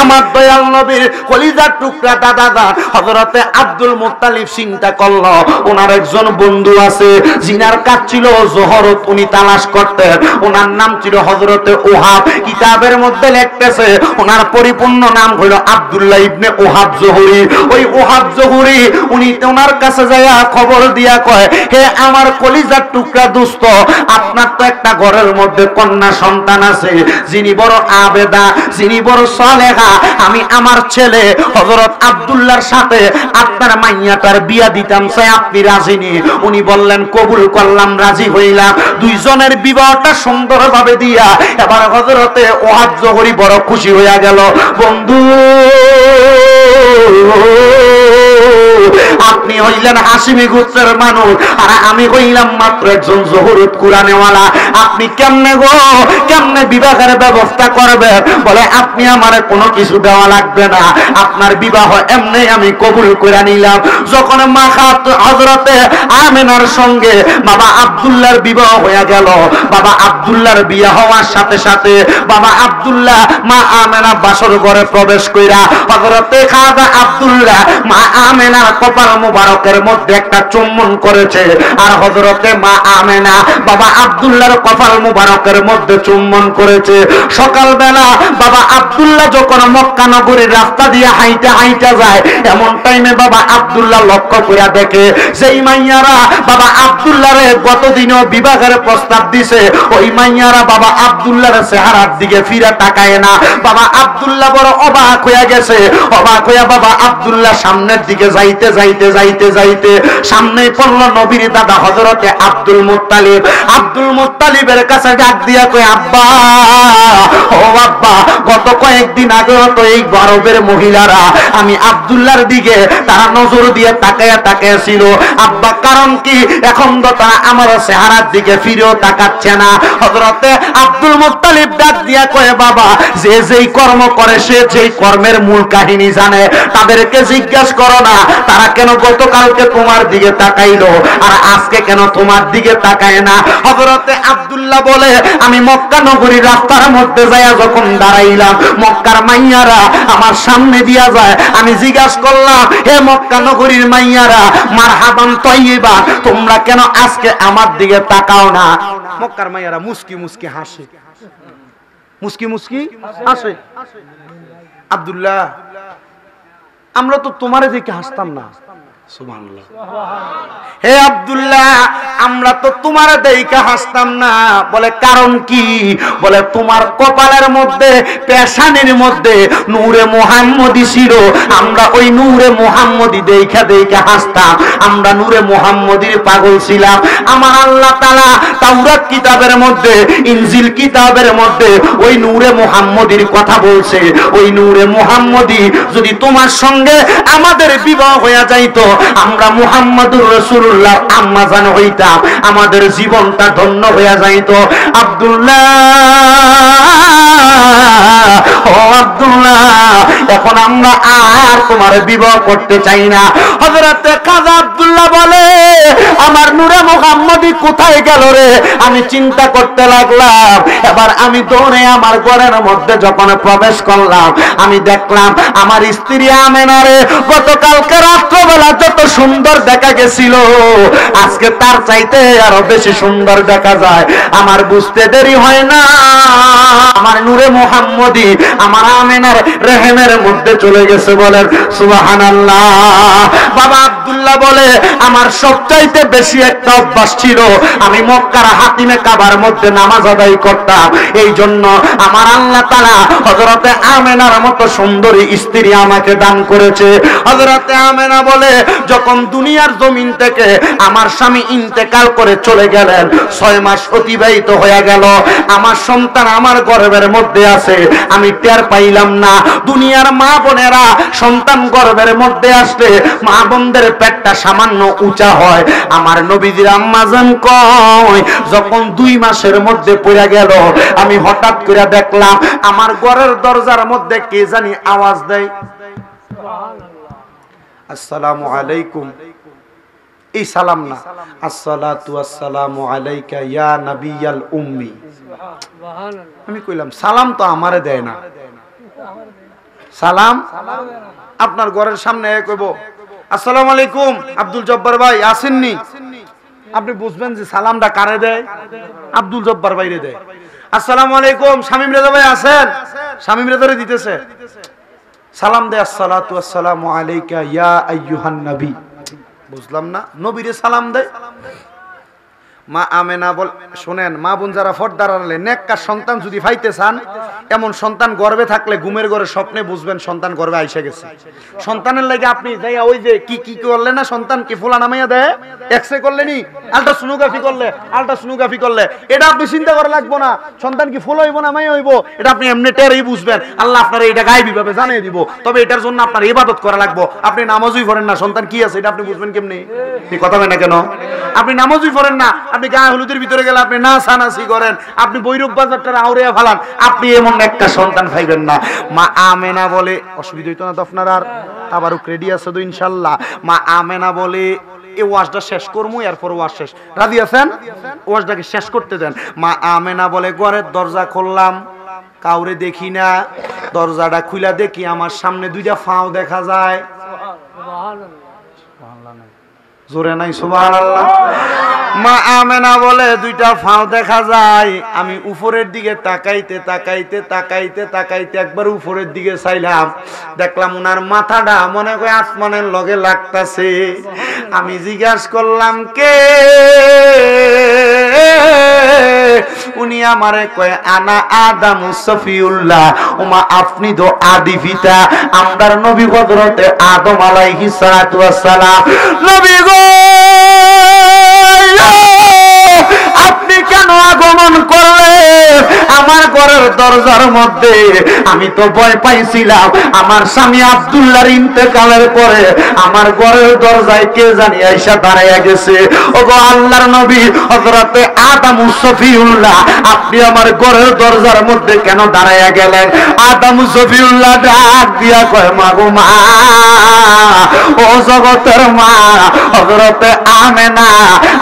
আমার দয়াল নবীর কলিজার টুকরা দাদাজান হযরতে আব্দুল মুত্তালিব চিন্তা করল ওনার একজন বন্ধু আছে জিনার কাজ ছিল জোহরত, উনি তালাশ করতেন, ওনার নাম ছিল হযরতে ওহাব। কিতাবের মধ্যে লিখতেছে ওনার পরিপূর্ণ নাম হইল আব্দুল্লাহ ইবনে ওহাব জোহরি। ওই ওহাব জোহরি উনি ওনার কাছে যায়া খবর দিয়া কয়, হে আমার কলিজার টুকরা দোস্ত আপনার তো একটা ঘরের মধ্যে কন্যা সন্তান আছে যিনি বড় আবেদা, যিনি বড় সালেহা, আমি আমার ছেলে হযরত আব্দুল্লাহর সাথে আপনার মাইয়াটার বিয়া দিতাম চাই, আপনি রাজি নি? উনি বললেন কবুল করলাম, রাজি হইলাম। দুইজনের বিবাহটা সুন্দরভাবে দিয়া এবার হযরতে ওহাব জোহরি বড় খুশি হইয়া গেল। বন্ধু আপনি হইলেন হাশিমি গোত্রের মানুষ আর আমি হইলাম মাত্র একজন জহুরুত কুরআনেওয়ালা, আপনি কেমনে গো কেমনে বিবাহের ব্যবস্থা করবেন? বলে আপনি আমারে কোনো কিছু দেওয়া লাগবে না, আপনার বিবাহ এমনি আমি কবুল করে নিলাম। যখন মা হযরতে আমেনার সঙ্গে বাবা আব্দুল্লাহর বিবাহ হয়ে গেল, বাবা আব্দুল্লাহর বিয়ে হওয়ার সাথে সাথে বাবা আব্দুল্লাহ মা আমেনা বাসর ঘরে প্রবেশ কইরা হযরতে খাজা আব্দুল্লাহ মা আমেনার কপাল মুবারকের মধ্যে একটা চুম্বন করেছে আর হযরতে মা আমেনা বাবা আব্দুল্লাহর কপাল মুবারকের মধ্যে চুম্বন করেছে। সকালবেলা বাবা আব্দুল্লাহ যখন মক্কা নগরীর রাস্তা দিয়ে হাইটা হাইটা যায় এমন টাইমে বাবা আব্দুল্লাহ লক্ষ্য করে দেখে যেই মাইয়ারা বাবা আব্দুল্লাহরে গতদিনও বিবাহের প্রস্তাব দিছে ওই মাইয়ারা বাবা আব্দুল্লাহর চেহারার দিকে ফিরে তাকায় না। বাবা আব্দুল্লাহ বড় অবাক হয়ে গেছে, অবাক হইয়া বাবা আব্দুল্লাহ সামনের দিকে যাইতে যাইতে যাইতে যাইতে সামনেই পড়ল নবীর দাদা হযরতে আব্দুল মুত্তালিব। আব্দুল মুত্তালিবের কাছে ডাক দিয়া কয়, আব্বা ও আব্বা, গত কয়েকদিন আগে তো এই গরবের মহিলারা আমি আব্দুল্লাহর দিকে তারা নজর দিয়ে তাকায়া তাকায়া ছিল, আব্বা কারণ কি এখন তো তারা আমার চেহারার দিকে ফিরেও তাকাচ্ছে না। হযরতে আব্দুল মুত্তালিব ডাক দিয়া কয়, বাবা যে যেই কর্ম করে সে যেই কর্মের মূল কাহিনী জানে, তাদেরকে জিজ্ঞাসা করো না তারা কেন গতকালকে তোমার দিকে তাকাইলো আর আজকে কেন তোমার দিকে তাকায় না। হযরতে আব্দুল্লাহ বলে, আমি মক্কা নগরীর রাস্তার মধ্যে যাইয়া যখন দাঁড়াইলাম মক্কার মাইয়ারা আমার সামনে দিয়া যায়, আমি জিজ্ঞাসা করলাম, হে মক্কা নগরীর মাইয়ারা মারহাবান তাইয়্যিবা, তোমরা কেন আজকে আমার দিকে তাকাও না? মক্কার মাইয়ারা মুস্কি মুস্কি হাসে, মুস্কি মুস্কি হাসে। আব্দুল্লাহ আমরা তো তোমারে দেখে হাসতাম না। সুবহানাল্লাহ। হে আব্দুল্লাহ আমরা তো তোমার দেইকা হাসতাম না। বলে কারণ কি? বলে তোমার কপালের মধ্যে পেশানির মধ্যে নূরে মুহাম্মদি ছিল, আমরা ওই নূরে মুহাম্মদি দেইখা দেইখা হাসতাম, আমরা নূরে মুহাম্মদির পাগল ছিলাম। আমার আল্লাহ তাআলা তাওরাত কিতাবের মধ্যে ইনজিল কিতাবের মধ্যে ওই নূরে মুহাম্মদির কথা বলছে। ওই নূরে মুহাম্মদি যদি তোমার সঙ্গে আমাদের বিবাহ হয়ে যাইতো, আমরা মুহাম্মাদুর রাসূলুল্লাহ আম্মা জান হইতাম, আমাদের জীবনটা ধন্য হয়ে যাইতো। আব্দুল্লাহ ও আব্দুল্লাহ এখন আমরা আর তোমার বিবাহ করতে চাই না। হযরতে খাজা আব্দুল্লাহ বলে, আমার নূরে মুহাম্মদি কোথায় গেল রে? আমি চিন্তা করতে লাগলাম। এবার আমি দৌড়ে আমার ঘরের মধ্যে যখন প্রবেশ করলাম আমি দেখলাম আমার স্ত্রী আমেনারে গতকালকে রাত্রবেলা যত সুন্দর দেখা গেছিল আজকে তার চাইতে আরো বেশি সুন্দর দেখা যায়। আমার বুঝতে দেরি হয় না, আমার নূরে মুহাম্মদি আমার আমেনার রেহেমের মধ্যে চলে গেছে। বলেন সুবহানাল্লাহ। বাবা আব্দুল্লাহ বলে আমার সবচাইতে বেশি একটা অভ্যাস ছিল, আমি মক্কার হাতিমে কাবার মধ্যে নামাজ আদায় করতাম। এই জন্য আমার আল্লাহ তাআলা হযরতে আমেনার মতো সুন্দরী স্ত্রী আমাকে দান করেছে। হযরতে আমেনা বলে যখন দুনিয়ার জমিন থেকে আমার স্বামী ইন্তেকাল করে চলে গেলেন, 6 মাস অতিবাহিত হয়ে গেল, আমার সন্তান আমার গর্ভের মধ্যে আছে, আমি টের পাইলাম না। দুনিয়ার মা বোনেরা সন্তান গর্ভের মধ্যে আসলে মা বোনদের পেটটা সামান্য উঁচা হয়। আমার নবীজির আম্মা জান কয় যখন 2 মাসের মধ্যে পড়ে গেল, আমি হঠাৎ করে দেখলাম আমার ঘরের দরজার মধ্যে কে জানি আওয়াজ দেয়, আসসালামু আলাইকুম। এই সালাম না, আসসালাতু আসসালামু আলাইকা ইয়া নাবিয়াল উম্মি। আমি কইলাম সালাম তো আমারে দেয় না, সালাম আপনার ঘরের সামনে কইব আসসালামু আলাইকুম আব্দুল জব্বার ভাই আসেননি, আপনি বুঝবেন যে সালামটা কারে দেয়, আব্দুল জব্বার ভাইরে দেয়। আসসালামু আলাইকুম শামীম রেজা ভাই আছেন, শামীম রেজারে দিতেছে সালাম দেয় আসসালাতু আসসালামু আলাইকা ইয়া আইয়ুহান নবী। বুঝলাম না, নবীরে সালাম দেয়। মা আমেনা বল, শুনেন মা বোন যারা ফর্দার আনলে নেককার সন্তান যদি পাইতে চান, এমন সন্তান গর্ভে থাকলে ঘুমের ঘরে স্বপ্নে বুঝবেন সন্তান গর্ভে আইসা গেছে। সন্তানের লাগে আপনি যাইয়া ওই যে কি করলেন না, সন্তান কি ফুলা নামাইয়া দেয়, এক্সরে করলেনি, আলট্রাসোনোগ্রাফি করলে এটা আপনি চিন্তা করা লাগবো না সন্তান কি ফুল হইব না মাই হইব, এটা আপনি এমনি টেরেই বুঝবেন। আল্লাহ আপনার এটা গায়েবী ভাবে জানিয়ে দিব। তবে এটার জন্য আপনার ইবাদত করা লাগবো। আপনি নামাজই পড়েন না, সন্তান কি আছে এটা আপনি বুঝবেন কেমনি? কথা হয় না কেন? আপনি নামাজই পড়েন না, আপনি গায়ে হলুদের ভিতরে গেলে আপনি না সানাসি করেন, আপনি বৈরব বাজারটা আউরিয়া ফালান, আপনি এমন একটা সন্তান পাইবেন না। মা আমেনা বলে, অসুবিধা হইতো না তো আপনার? আর আবারও রেডি আছে তো ইনশাল্লাহ? মা আমেনা বলে এই ওয়াজটা শেষ করবো, এরপর ওয়াজ শেষ, রাজি আছেন? ওয়াজটাকে শেষ করতে দেন। মা আমেনা বলে ঘরের দরজা খুললাম, কাউরে দেখি না, দরজাটা খুলে দেখি আমার সামনে 2টা ফাও দেখা যায়। জোরে নাই সুবহানাল্লাহ? মা আমেনা বলে 2টা ফাও দেখা যায়। আমি উপরের দিকে তাকাইতে একবার উপরের দিকে চাইলাম, দেখলাম উনার মাথাটা মনে করে আসমানের লগে লাগতাছে। আমি জিজ্ঞাসা করলাম কে? উনি আমারে কয় আনা আদম সফিউল্লাহ। ওমা আপনি তো আদি পিতা, আমরার নবী হযরতে আদম আলাইহিস সালাতু ওয়াস সালাম। নবী গো আপনি কেন আগমন করলেন আমার ঘরের দরজার মধ্যে? আমি তো ভয় পাইছিলাম আমার স্বামী আব্দুল্লাহর ইন্তেকালের পরে আমার ঘরের দরজায় কে জানি আইসা দাঁড়াইয়া গেছে। ওগো আল্লাহর নবী হযরতে আদম সফিউল্লাহ, আপনি আমার ঘরের দরজার মধ্যে কেন দাঁড়াইয়া গেলেন? আদম সফিউল্লাহ ডাক দিয়া কয় মা গো মা, ও জগতের মা হযরতে আমেনা,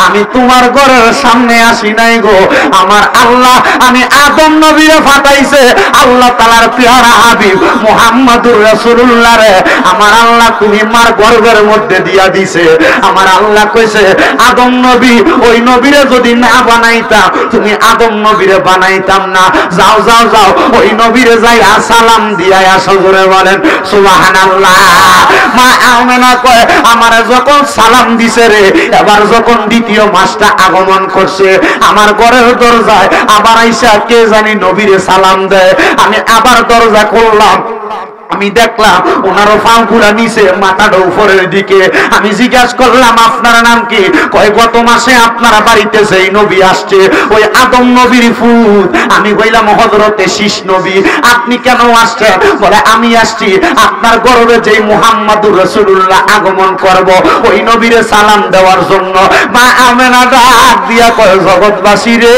আমি তোমার ঘরের সামনে আসি নাই গো, আমার আল্লাহ আমি আদম নবীরে পাঠাইছে আল্লাহ তাআলার পেয়ারা হাবিব মুহাম্মদুর রাসূলুল্লাহ রে আমার আল্লাহ তুমি মার গর্ভের মধ্যে দিয়া দিছে। আমার আল্লাহ কইছে আদম নবী, ওই নবীরে যদি না বানাইতাম তুমি আদম নবীরে বানাইতাম না। যাও যাও যাও ওই নবীরে যাই সালাম দিয়া আসো। জোরে বলেন সুবহানাল্লাহ। মা আমেনা কয় আমারে যখন সালাম দিছে রে, এবার যখন দ্বিতীয় মাসটা আগমন করছে আমার ঘরের দরজায় আবার আইসা কে জানি নবীরে সালাম দেয়। আমি আবার দরজা খুললাম, আমি দেখলাম ওনারও ফাঁকুড়া নিচে, মাথাটা উপরের দিকে। আমি জিজ্ঞাসা করলাম আপনার নাম কি? কয় গত মাসে আপনারা বাড়িতে যেই নবী আসছে ওই আদম নবীর ফুত। আমি কইলাম হযরতে শীষ নবী, আপনি কেন আসছেন? বলে আমি আসছি আপনার গর্ভে যেই মুহাম্মদুর রাসূলুল্লাহ আগমন করব ওই নবীরে সালাম দেওয়ার জন্য। মা আমেনা ডাক দিয়া কয় জগৎবাসী রে,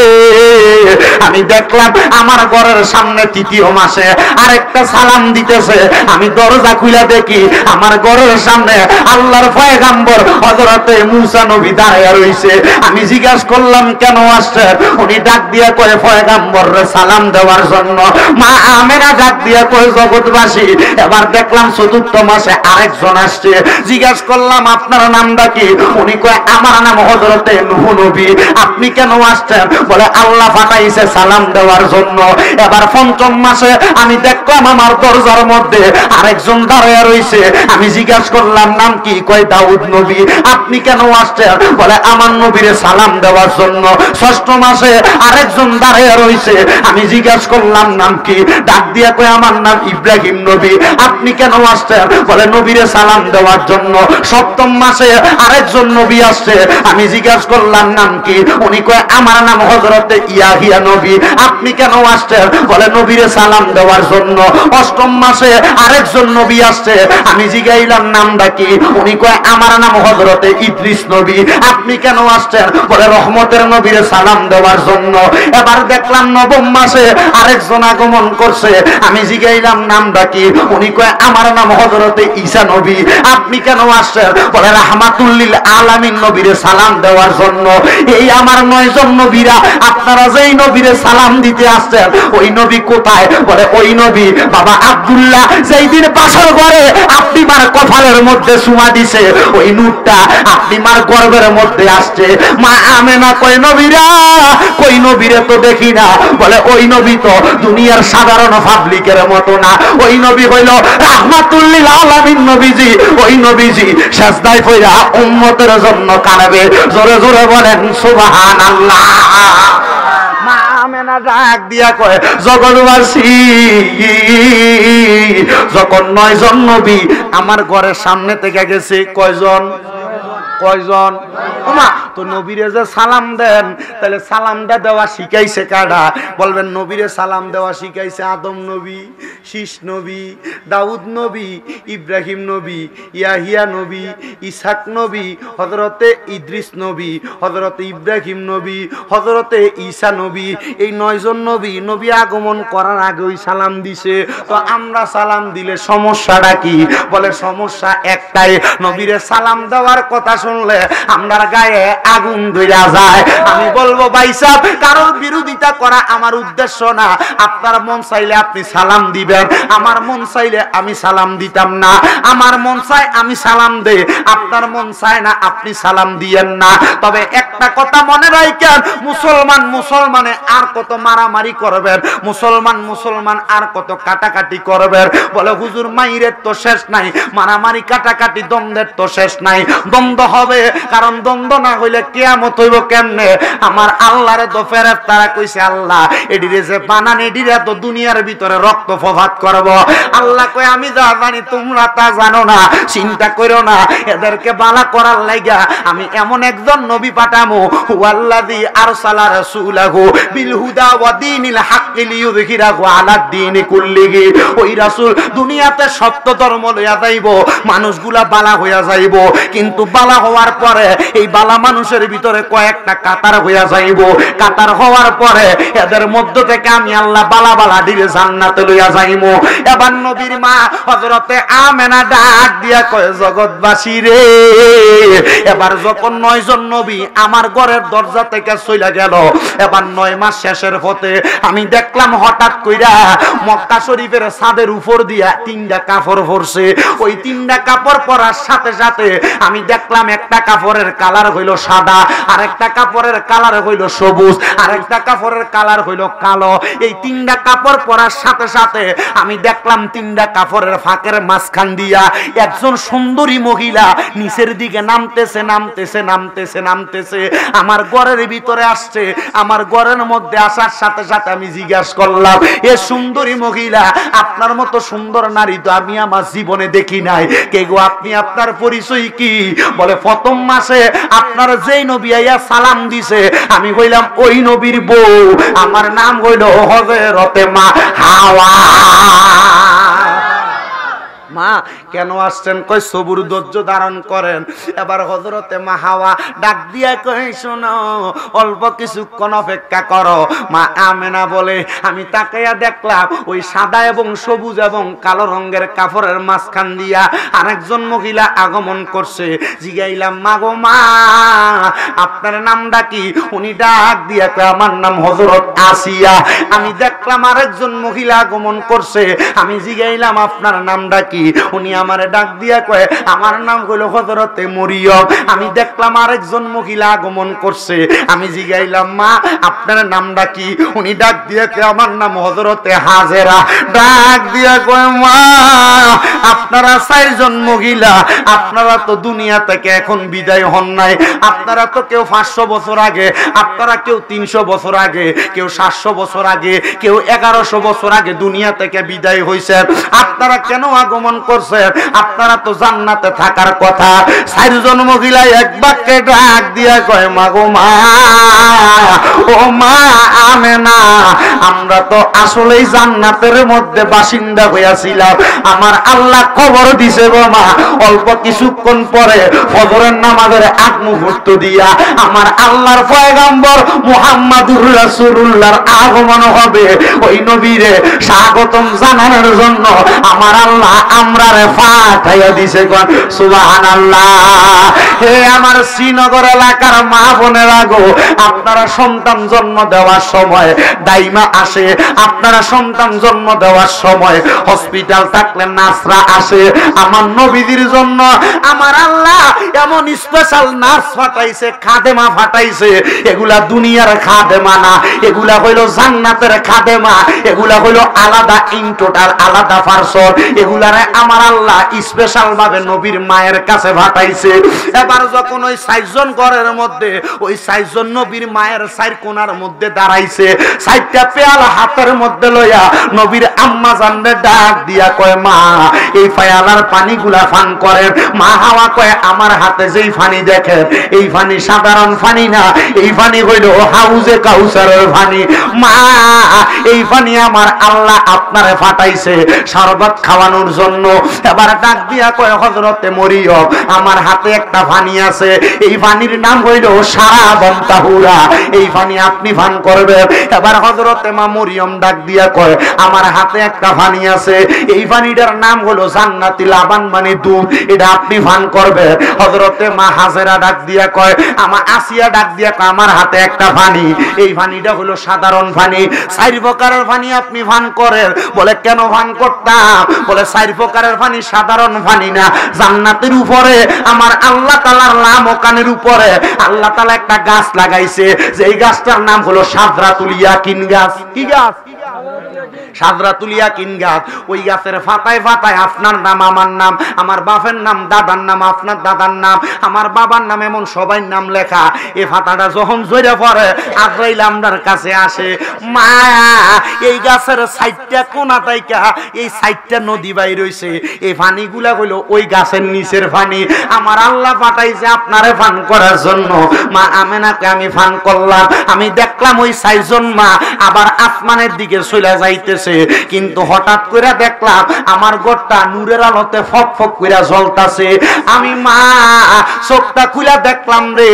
আমি দেখলাম আমার ঘরের সামনে তৃতীয় মাসে আরেকটা সালাম দিতেছে। আমি দরজা খুলে দেখি আমার ঘরের সামনে আল্লাহর পয়গম্বর হযরতে মুসা নবী দাঁড়ায়া রইছে। আমি জিজ্ঞাসা করলাম কেন আসছেন? উনি ডাক দিয়া কয় পয়গম্বররে সালাম দেওয়ার জন্য। মা আমেনা ডাক দিয়া কয় জগৎবাসী, এবার দেখলাম চতুর্থ মাসে আরেকজন আসছে। জিজ্ঞাসা করলাম আপনার নামটা কি? উনি কয় আমার নাম হযরতে নূহ নবী। আপনি কেন আসছেন? বলে আল্লাহ পাঠাইছে সালাম দেওয়ার জন্য। এবার পঞ্চম মাসে আমি দেখলাম আমার দরজার মধ্যে মধ্যে আরেকজন দাঁড়ায় রইছে। আমি জিজ্ঞাসা করলাম নাম কি? কয় দাউদ নবী। আপনি কেন আসছেন? বলে আমার নবীরে সালাম দেওয়ার জন্য। ষষ্ঠ মাসে আরেকজন দাঁড়ায় রইছে। আমি জিজ্ঞাসা করলাম নাম কি? ডাক দিয়া কয় আমার নাম ইব্রাহিম নবী। আপনি কেন আসছেন? বলে নবীরে সালাম দেওয়ার জন্য। সপ্তম মাসে আরেকজন নবী আসছে। আমি জিজ্ঞাসা করলাম নাম কি? উনি কয় আমার নাম হযরতে ইয়াহিয়া নবী। আপনি কেন আসছেন? বলে নবীরে সালাম দেওয়ার জন্য। অষ্টম মাসে আরেকজন নবী আসছে। আমি জিজ্ঞাইলাম নামটা কি? উনি কয় আমার নাম হযরতে ইদ্রিস নবী। আপনি কেন আসছেন? বলে রহমতের নবীরে সালাম দেওয়ার জন্য। এবার দেখলাম নবম মাসে আরেকজন আগমন করছে। আমি জিজ্ঞাইলাম নামটা কি? উনি কয় আমার নাম হযরতে ঈসা নবী। আপনি কেন আসছেন? বলে রাহমাতুল লিল আলামিন নবীরে সালাম দেওয়ার জন্য। এই আমার 9 জন নবীরা, আপনারা যেই নবীরে সালাম দিতে আসছেন ওই নবী কোথায়? বলে ওই নবী বাবা আব্দুল্লাহ যেই দিন বাসর করে আপনি মার কপালের মধ্যে সুমা দিছে, ওই নূরটা আপনি মার গর্ভের মধ্যে আসছে। মা আমেনা কয় নবীরা কই নবীরে তো দেখি না। বলে ওই নবী তো দুনিয়ার সাধারণ পাবলিকের মতো না। ওই নবী হইল রাহমাতুল লিল আলামিন নবীজি। ওই নবীজি সাজদায় পড়া উম্মতের জন্য কাঁদবে। জোরে জোরে বলেন সুবহানাল্লাহ। মা আমেনা ডাক দিয়া কয় জগৎবাসী, যখন 9 জন নবী আমার ঘরের সামনে থেকে গেছে, কয়জন? কয়জন? ওমা তো নবীরে যে সালাম দেন, তাহলে সালামটা দেওয়া শিখাইছে কারা? বলবেন নবীরে সালাম দেওয়া শিখাইছে আদম নবী, শীষ নবী, দাউদ নবী, ইব্রাহিম নবী, ইয়াহিয়া নবী, ইসহাক নবী, হযরতে ইদ্রিস নবী, হযরতে ইব্রাহিম নবী, হযরতে ঈসা নবী। এই 9 জন নবী নবী আগমন করার আগেই সালাম দিছে। তো আমরা সালাম দিলে সমস্যাটা কি? বলে সমস্যা একটাই, নবীরে সালাম দেওয়ার কথা শুনলে আমার গায়ে আগুন ধরে যায়। আমি বলবো ভাই সাহেব, কারোর বিরোধিতা করা আমার উদ্দেশ্য না। আপনার মন চাইলে আপনি সালাম দিবেন, আমার মন চাইলে আমি সালাম দিতাম না। আমার মন চায় আমি সালাম দেই, আপনার মন চায় না আপনি সালাম দিয়েন না। তবে একটা কথা মনে রাখেন, মুসলমান মুসলমানে আর কত মারামারি করবেন, মুসলমান মুসলমান আর কত কাটাকাটি করবেন। বলে হুজুর মাইরের তো শেষ নাই, মারামারি কাটাকাটি দ্বন্দ্বের তো শেষ নাই। দ্বন্দ্ব হবে, কারণ দ্বন্দ্ব না হইলে কিয়ামত হইব কেমনে? আমার আল্লাহরে তো ফেরেশতারা কইছে আল্লাহ এডিরে যে বানান এডিরে তো দুনিয়ার ভিতরে রক্ত প্রবাহ করব। আল্লাহ কয় আমি যা জানি তোমরা তা জানো না, চিন্তা করো না। এদেরকে বালা করার লাগা আমি এমন একজন নবী পাঠামু, ওয়াল্লাযী আরসালা রাসূলাহু বিল হুদা ওয়া দীনিল হাক্কি লিইয়ুযহিরাহু আলাদ দীনি কুল্লিহি। ওই রাসূল দুনিয়াতে সত্য ধর্ম লইয়া যাইব, মানুষগুলা বালা হইয়া যাইব। কিন্তু বালা হওয়ার পরে এই বালা মানুষের ভিতরে কয়েকটা কাতার হইয়া যাইব। কাতার হওয়ার পরে এদের মধ্য থেকে আমি আল্লাহ বালা বালা দিলে জান্নাতে লইয়া যাইব। এবার নবীর মা হযরতে আমেনা ডাক দিয়া কয় জগৎবাসী রে, এবার যখন 9 জন নবী আমার ঘরের দরজা থেকে চলে গেল, এবার 9 মাস শেষের পথে আমি দেখলাম হঠাৎ কইরা মক্কা শরীফের ছাদের উপর দিয়া 3টা কাপড় পরছে। ওই 3টা কাপড় পরার সাথে সাথে আমি দেখলাম একটা কাপড়ের কালার হইল সাদা, আরেকটা কাপড়ের কালার হইল সবুজ, আরেকটা কাপড়ের কালার হইল কালো। এই 3টা কাপড় পরার সাথে সাথে আমি দেখলাম 3টা কাপড়ের ফাঁকের মাঝখান দিয়া একজন সুন্দরী মহিলা নিচের দিকে নামতেছে নামতেছে নামতেছে নামতেছে, আমার ঘরের ভিতরে আসছে। আমার ঘরের মধ্যে আসার সাথে সাথে আমি জিজ্ঞাসা করলাম, এ সুন্দরী মহিলা, আপনার মতো সুন্দর নারী তো আমি আমার জীবনে দেখি নাই। কে গো আপনি, আপনার পরিচয় কি? বলে প্রথম মাসে আপনার যেই নবী আইয়া সালাম দিছে আমি কইলাম ওই নবীর বউ, আমার নাম হইল হযরতে মা হাওয়া। মা কেন আসছেন? কই সবুর ধৈর্য ধারণ করেন। এবার হযরতে মা হাওয়া ডাক দিয়া কই শোনো, অল্প কিছুক্ষণ অপেক্ষা করো। মা আমেনা বলে আমি তাকাইয়া দেখলাম ওই সাদা এবং সবুজ এবং কালো রঙের কাপড়ের মাঝখান দিয়া আরেকজন মহিলা আগমন করছে। জিগাইলাম মা গো মা, আপনার নামটা কি? উনি ডাক দিয়া কয় আমার নাম হযরত আসিয়া। আমি দেখলাম আরেকজন মহিলা আগমন করছে। আমি জিগাইলাম আপনার নামটা কি? উনি আমারে ডাক দিয়া কয় আমার নাম হলো হযরতে মরিয়ম। আমি দেখলাম আরেকজন মহিলা আগমন করছে। আমি জিগাইলাম মা আপনার নামটা কি? উনি ডাক দিয়া কয় আমার নাম হযরতে হাজেরা। ডাক দিয়া কয় মা আপনারা 4 জন মহিলা, আপনারা তো দুনিয়া থেকে এখন বিদায় হন নাই। আপনারা তো কেউ 500 বছর আগে, আপনারা কেউ 300 বছর আগে, কেউ 700 বছর আগে, কেউ 1100 বছর আগে দুনিয়া থেকে বিদায় হইছেন। আপনারা কেন আগমন করছেন? আপনারা তো জান্নাতে থাকার কথা। 4 জন মহিলা এক বাক্যে ডাক দিয়া কয় মা গো মা, ও মা আমেনা, আমরা তো আসলেই জান্নাতের মধ্যে বাসিন্দা হইয়াছিলাম। আমার আল্লাহ খবর দিছে গো মা, অল্প কিছুক্ষণ পরে ফজরের নামাজের আগ মুহূর্ত দিয়া আমার আল্লাহর পয়গম্বর মুহাম্মাদুর রাসূলুল্লাহর আগমন হবে। ওই নবীরে স্বাগতম জানানোর জন্য আমার আল্লাহ আমরারে পাঠাইয়া দিছে। কোন সুবহানাল্লাহ। হে আমার শ্রীনগর এলাকার মা বোনেরা গো, আপনারা সন্তান জন্ম দেওয়ার সময় দাইমা আসে, আপনারা সন্তান জন্ম দেওয়ার সময় হসপিটাল থাকলে নার্সরা আসে। আমার নবীদের জন্য আমার আল্লাহ এমন স্পেশাল নার্স ফাটাইছে, খাদেমা ফাটাইছে। এগুলা দুনিয়ার খাদেমা না, এগুলা হইল জান্নাতের খাদেমা। এগুলা হইল আলাদা ইনটোটাল আলাদা পারসন। এগুলারে আমার আল্লাহ স্পেশাল ভাবে নবীর মায়ের কাছে ফাটাইছে। এবার যখন ওই 4 জন ঘরের মধ্যে ওই 4 জন নবীর মায়ের 4 কোণার মধ্যে দাঁড়াইছে, 4টা পেয়ালা হাতের মধ্যে লইয়া নবীর আম্মা জানরে ডাক দিয়া কয় মা এই পেয়ালার পানিগুলা পান করেন। মা হাওয়া কয় আমার হাতে যেই পানি দেখেন এই পানি সাধারণ পানি না, এই পানি হইল হাউজে কাউসারের পানি। মা এই পানি আমার আল্লাহ আপনারে ফাটাইছে শরবত খাওয়ানোর জন্য। এবার ডাক দিয়া কয় হযরতে মরিয়ম আমার হাতে একটা পানি আছে, এই পানির নাম হইল শারাবন তাহুরা, এই পানি আপনি পান করবেন। এবার হযরতে মা মরিয়ম ডাক দিয়া কয় আমার হাতে একটা পানি আছে, এই পানিটার নাম হলো জান্নাতি লাবান মানে দুধ, এটা আপনি পান করবেন। হযরতে মা হাজেরা ডাক দিয়া কয় আমার আসিয়া ডাক দিয়া কয় আমার হাতে একটা পানি, এই পানিটা হলো সাধারণ পানি। 4 প্রকারের পানি আপনি পান করেন। বলে কেন পান করতাম? বলে 4 প্রকারের পানি সাধারণ পানি না, জান্নাতের উপরে আমার আল্লাহ তাআলার লামকানের উপরে আল্লাহ তাআলা একটা গাছ লাগাইছে, যেই গাছটার নাম হলো সাদরাতুল ইয়াকিন গাছ। কি গাছ? সাদরাতুল ইয়াকিন গাছ। ওই গাছের পাতায় পাতায় আপনার নাম, আমার নাম, আমার বাপের নাম, দাদার নাম, আপনার দাদার নাম, আমার বাবার নাম, এমন সবাই নাম লেখা। এই পাতাটা যখন জড়ে পড়ে আজরাইল আমরার কাছে আসে। মা এই গাছের 4টা কোণা তাইকা এই 4টা নদী বাইর হইছে, এই পানিগুলা হইল ওই গাছের নিচের পানি। আমার আল্লাহ পাঠাইছে আপনারে পান করার জন্য। মা আমেনাকে আমি পান করলাম। আমি দেখলাম ওই 4 জন মা আবার আসমানের দিকে চলে যাইতেছে, কিন্তু হঠাৎ করে দেখলাম আমার ঘরটা নূরের আলোতে ফক ফক করে জ্বলতাছে। আমি মা চোখটা খুলে দেখলাম রে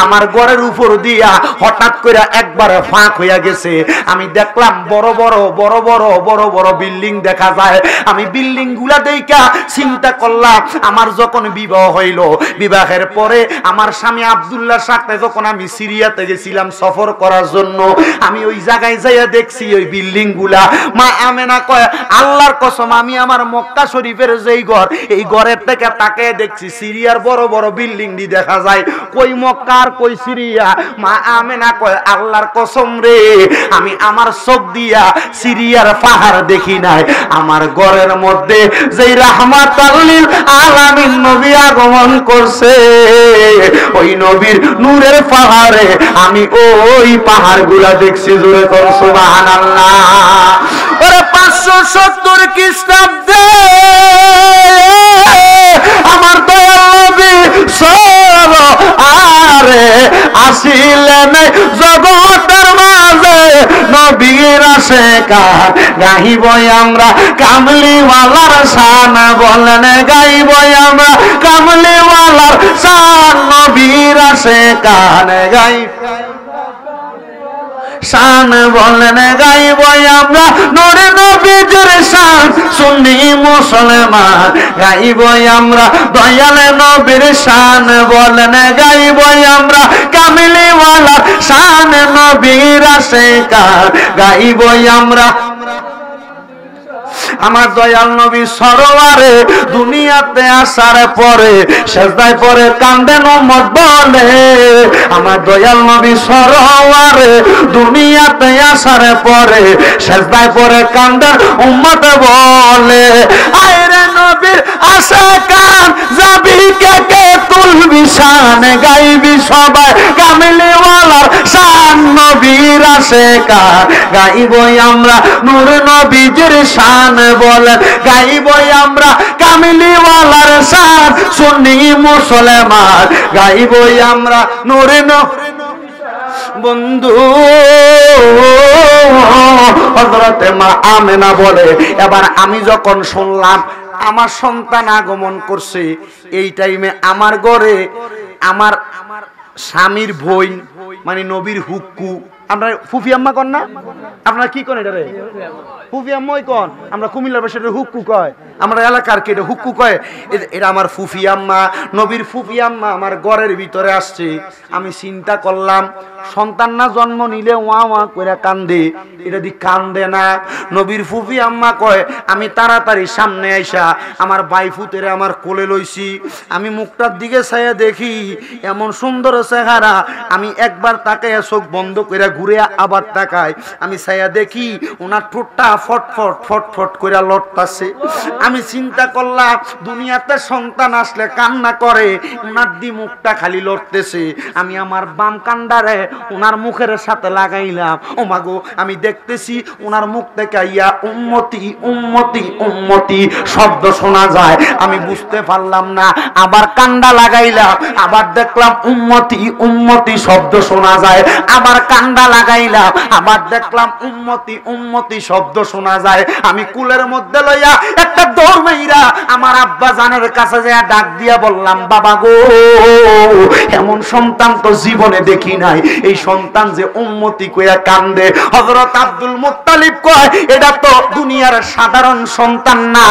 আমার ঘরের উপর দিয়া হঠাৎ করে একবারে ফাঁক হইয়া গেছে। আমি দেখলাম বড় বড় বড় বড় বড় বড় বিল্ডিং দেখা যায়। আমি বিল্ডিং গুলা দেখা চিন্তা করলাম আমার যখন বিবাহ হইল, বিবাহের পরে আমার স্বামী আব্দুল্লাহর সাথে যখন আমি সিরিয়াতে গেছিলাম সফর করার জন্য, আমি ওই জায়গায় যাইয়া দেখছি ওই বিল্ডিং গুলা। মা আমেনা কয় আল্লাহর কসম আমি আমার মক্কা শরীফের যেই ঘর, এই ঘরের থেকে তাকিয়ে দেখছি সিরিয়ার বড় বড় বিল্ডিং দি দেখা যায়, কই মক্কা আর কই সিরিয়া। মা আমেনা কয় আল্লাহর কসম রে আমি আমার চোখ দিয়া সিরিয়ার পাহাড় দেখি নাই, আমার ঘরের মধ্যে যেই রাহমাতুল লিল আলামিন নবী আগমন করছে ওই নবীর নূরের পাহাড়ে আমি ওই পাহাড়গুলা দেখছি। জোরে কর সুবহানাল্লাহ। ওরে 570 খ্রিস্টাব্দে আমার দয়াল নবী আরে আসিলেন জগতের মাঝে, নবীর আশিকার গাইব আমরা কামলিওয়ালার শান, বলেন গাইব আমরা কামলিওয়ালার শান, নবীর আশিকার গাইব শান, বলেন গাইব আমরা নূরে নবীর শান, সুন্নি মুসলমান গাইব আমরা দয়াল নবীর শান, বলেন গাইব আমরা কামলিওয়ালার শান, নবীর আশিকার গাইব আমরা। আমার দয়াল নবী সরোয়ারে দুনিয়াতে আসার পরে সেজদায় পরে কান্দেন উম্মত বলে আমার দয়াল নবী সরোয়ারে দুনিয়াতে আসার পরে সেজদায় পরে কান্দেন উম্মত বলে আয়রে নবীর আশাকান যাবি কে কে তুলবি শান গাইবি সবাই কামলিওয়ালার শান নবীর আশাকান গাইবই আমরা নূর নবীজির শান বলে গাইবই আমরা কামলিওয়ালার শান সুন্নি মুসলমান গাইবই আমরা নূর বন্ধু হযরতে মা আমেনা বলে এবার আমি যখন শুনলাম আমার সন্তান আগমন করছে এই টাইমে আমার ঘরে আমার স্বামীর ভই মানে নবীর হুক্কু আমরা ফুফি আম্মা কন না আপনারা কি করেন এটারে ফুফি আম্মাই কন আমরা কুমিল্লার ভাষায় এটা হুক্কু কয় আমরা এলাকার কে এটা হুক্কু কয় এটা আমার ফুফি আম্মা নবীর ফুফি আম্মা আমার ঘরের ভিতরে আসছে আমি চিন্তা করলাম সন্তান না জন্ম নিলে ওয়া ওয়া করে কান্দে এটা দি কান্দে না নবীর ফুফি আম্মা কয় আমি তাড়াতাড়ি সামনে আইসা আমার বাইফুতেরে আমার কোলে লইছি আমি মুখটার দিকে চাইয়া দেখি এমন সুন্দর চেহারা আমি একবার তাকাইয়া চোখ বন্ধ করে ঘুরে আবার তাকাই আমি চাইয়া দেখি ওনার ঠোঁটটা ফটফট ফটফট করে লড়তাছে আমি চিন্তা করলাম দুনিয়াতে সন্তান আসলে কান্না করে ওনার দি মুখটা খালি লড়তেছে আমি আমার বাম কান্ডারে ওনার মুখের সাথে লাগাইলাম ও মাগো আমি দেখতেছি ওনার মুখ থেকে ইয়া উম্মতি উম্মতি উম্মতি শব্দ শোনা যায় আমি বুঝতে পারলাম না আবার কান্ডা লাগাইলাম আবার দেখলাম উম্মতি উম্মতি শব্দ শোনা যায় আবার কান্ডা লাগাইলাম আবার দেখলাম উম্মতি উম্মতি শব্দ শোনা যায় আমি কুলের মধ্যে লইয়া একটা দৌড় মাইরা আমার আব্বা জানের কাছে যায় ডাক দিয়া বললাম বাবা গো এমন সন্তান তো জীবনে দেখি নাই এই সন্তান যে উম্মতি কইয়া কান্দে হযরত আব্দুল মুত্তালিব কয় এটা তো দুনিয়ার সাধারণ সন্তান না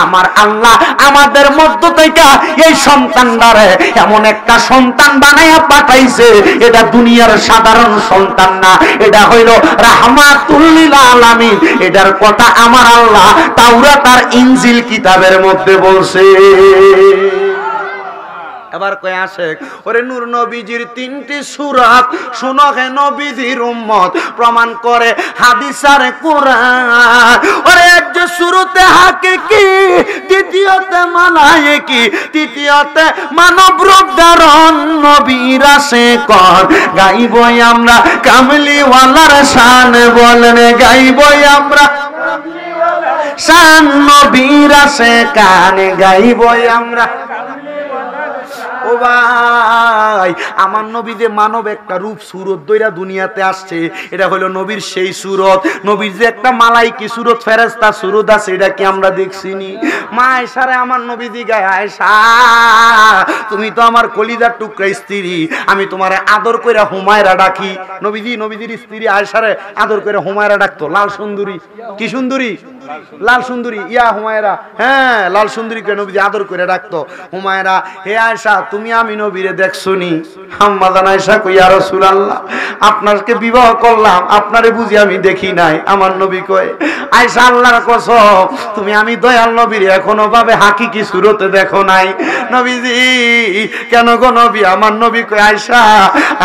আমার আল্লাহ আমাদের মধ্য থেকে এই সন্তানটারে এমন একটা সন্তান বানাইয়া পাঠাইছে এটা দুনিয়ার সাধারণ সন্তান না এটা হইল রাহমাতুল লিল আলামিন এটার কথা আমার আল্লাহ তাওরাত আর ইনজিল কিতাবের মধ্যে বলছে এবার কয় আসে ওরে নূর নবীজির তিনটি সূরাত শুনো হে নবীজির উম্মত প্রমাণ করে হাদিস আর কোরআন ওরে এক যে শুরুতে হাকিকি দ্বিতীয়তে মালায়েকি তৃতীয়তে মানব রূপ ধারণ নবীর আশিকন গাইবই আমরা কামলিওয়ালার শান বলেন গাইবই আমরা শান নবীর আশিকান গাইবই আমরা ও ভাই আমার নবী যে মানব একটা রূপ সুরত দইরা দুনিয়াতে আসছে এটা হলো নবীর সেই সুরত নবীর যে একটা মালাইকি সুরত ফেরেশতা সুরত আছে এটা কি আমরা দেখছিনি মা আয়েশারে আমার নবী দিগায় আয়েশা তুমি তো আমার কলিজার টুকরা স্ত্রী আমি তোমারে আদর কইরা হুমায়রা ডাকি নবীজির স্ত্রী আয়েশারে আদর কইরা হুমায়রা ডাকতো লাল সুন্দরী কি সুন্দরী লাল সুন্দরী ইয়া হুমায়রা হ্যাঁ লাল সুন্দরী কে নবীজি আদর কইরা ডাকতো হুমায়রা হে আয়েশা তুমি আমি নবীরে দেখছনি আম্মা জান আয়েশা কই ইয়া রাসূলুল্লাহ আপনাকে বিবাহ করলাম আপনারে বুঝি আমি দেখি নাই আমার নবী কয় আয়েশা আল্লাহর কসম তুমি আমি দয়াল নবীরে এখনো ভাবে হাকিকি সুরতে দেখো নাই নবীজি কেন গো নবী আমার নবী কয় আয়েশা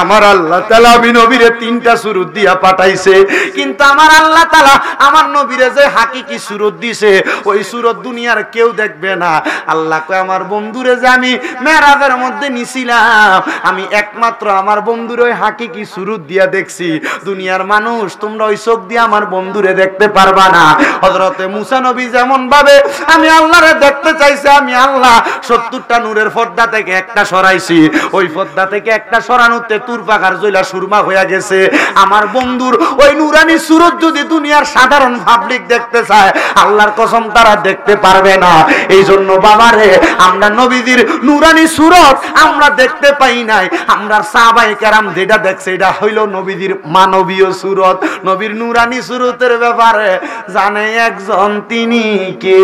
আমার আল্লাহ তাআলা আমি নবীরে তিনটা সুরত দিয়া পাঠাইছে কিন্তু আমার আল্লাহ তাআলা আমার নবীরে যে হাকিকি সুরত দিছে ওই সুরত দুনিয়ার কেউ দেখবে না আল্লাহ কয় আমার বন্ধুরে যে আমি মেরাজের মধ্যে নিছিলাম আমি একমাত্র আমার বন্ধুর ওই হাকিকি সুরত দিয়া দেখছি দুনিয়ার মানুষ তোমরা ওই চোখ দিয়ে আমার বন্ধুরে দেখতে পারবা না হযরতে মুসা নবী যেমন ভাবে আমি আল্লাহরে দেখতে চাইছি আমি আল্লাহ 70টা নূরের পর্দা থেকে একটা সরাইছি ওই পর্দা থেকে একটা সরানোতে তুর পাকার জইলা সুরমা হয়ে গেছে আমার বন্ধুর ওই নূরানি সুরত যদি দুনিয়ার সাধারণ পাবলিক দেখতে চায় আল্লাহর কসম তারা দেখতে পারবে না এই জন্য বাবারে আমরা নবীজির নূরানি সুরত আমরা দেখতে পাই নাই আমরা সাহাবায়ে কেরাম যেটা দেখছে এটা হইল নবীজির মানবীয় সুরত নবীর নূরানি সুরতের ব্যাপারে জানে একজন তিনি কে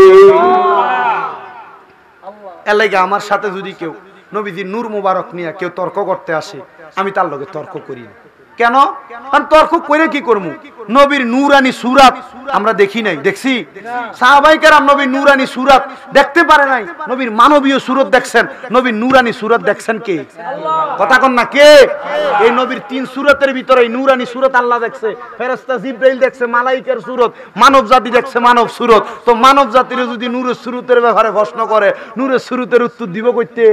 এলাকা আমার সাথে যদি কেউ নবীজির নূর মুবারক নিয়ে কেউ তর্ক করতে আসে আমি তার লগে তর্ক করি না কেন? কারণ তর্ক করে কি করবো? নবীর নূরানি সুরাত আমরা দেখি নাই, দেখছি? সাহাবায়ে কেরাম নবীর নূরানি সুরাত দেখতে পারে নাই, নবীর মানবীয় সুরত দেখছেন, নবীর নূরানি সুরত দেখছেন কে? কথা কন না, কে? এই নবীর 3 সুরতের ভিতরে এই নূরানি সুরত আল্লাহ দেখছে, ফেরেশতা জিবরাইল দেখছে মালাইকার সুরত, মানব জাতি দেখছে মানব সুরত। তো মানব জাতির যদি নূরের সুরতের ব্যাপারে প্রশ্ন করে, নূরের সুরতের উত্তর দিব কইতে?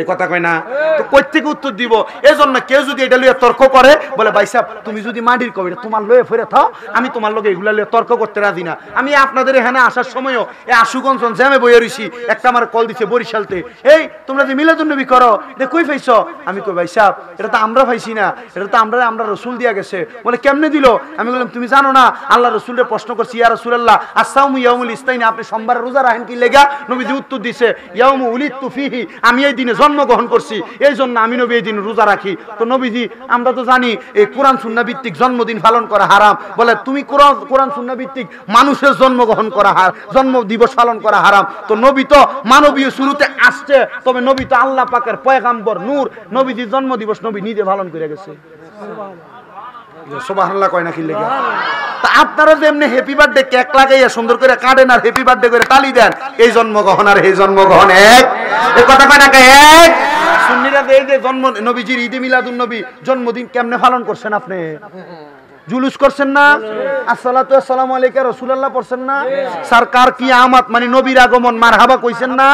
এই কথা কয় না, তো কই থেকে উত্তর দিব? এজন্য কেউ যদি এটা লইয়া তর্ক করে, বলে ভাই সাহেব তুমি যদি মাটির কবি তোমার লয়ে ফিরে থাও, আমি তোমার লগে এগুলা লইয়া তর্ক করতে রাজি না। আমি আপনাদের এখানে আসার সময়ও এই আশুগঞ্জ জ্যামে বইয়ে রইছি, একটা আমার কল দিছে বরিশালতে, এই তোমরা যে মিলাদুন নবী করো এটা কই পাইছ? আমি কই ভাই সাহেব এটা তো আমরা পাইছি না, এটা তো আমরা রসুল দিয়া গেছে। বলে কেমনে দিল? আমি বললাম তুমি জানো না? আল্লাহ রসুলের প্রশ্ন করছি, ইয়া রাসূলুল্লাহ আস-সাওমু ইয়াউমুল ইসতাইন, আপনি সোমবার রোজা রাখেন কি লেগা? নবীজি উত্তর দিছে ইয়াউমু উলিদতু ফিহি, আমি এই দিনে জন্মগ্রহণ করছি এই জন্য আমি নবী এই দিন রোজা রাখি। তো নবীজি আমরা তো জানি এই কোরআন সুন্নাহ ভিত্তিক জন্মদিন পালন করা হারাম। বলে তুমি কোরআন সুন্নাহ ভিত্তিক মানুষের জন্মগ্রহণ করা জন্ম দিবস পালন করা হারাম। তো নবী তো মানবীয় শুরুতে আসছে, তবে নবী তো আল্লাহ পাকের পয়গাম্বর নূর, নবীজির জন্ম দিবস নবী নিজে পালন করে গেছে। সুবহানাল্লাহ কয় না কি লেগে? তা আপনারা যেমনি হ্যাপি বার্থডে কেক লাগাইয়া সুন্দর করে কাটেন আর হ্যাপি বার্থডে করে তালি দেন, এই জন্মগ্রহণ আর এই জন্মগ্রহণ এক? এই কথা কয় না এক? সুন্নিরা এই যে জন্ম নবীজির ঈদে মিলাদুন নবী জন্মদিন কেমনে পালন করছেন? আপনি জুলুস করছেন না? আসসালাতু আসসালামু আলাইকা রাসূলুল্লাহ পড়ছেন না? সরকার কি আমত মানে নবীর আগমন মারহাবা কইছেন না?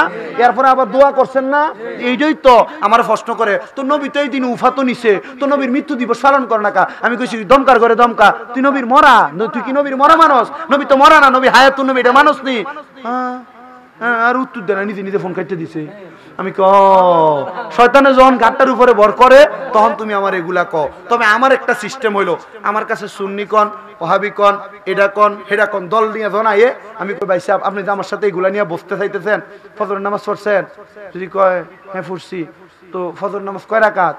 এরপরে আবার দোয়া করছেন না? এইটাই তো আমার প্রশ্ন করে। তো নবী তো এই দিন উফাতো নিছে, তো নবীর মৃত্যু দিবস পালন করে না কা? আমি কইছি দমকার করে দমকা, তুই নবীর মরা, তুই কি নবীর মরা মানুষ? নবী তো মরা না, নবী হায়াতুন নবী, এটা মানুষ নি। আর উত্তর দেয় না, নিজে নিজে ফোন কাটতে দিছে। আমি ক শয়তানে যখন গাটটার উপরে ভর করে তখন তুমি আমার এগুলা ক। তবে আমার একটা সিস্টেম হইলো, আমার কাছে সুন্নি কন ওহাবি কন এটা কন হেডা কন দল নিয়ে জনাইয়ে আমি কই ভাই সাহেব আপনি যে আমার সাথে এগুলা নিয়ে বসতে চাইতেছেন, ফজরের নামাজ পড়ছেন? যদি কয় হ্যাঁ পড়ছি। তো ফজর নামাজ কয় রাকাত?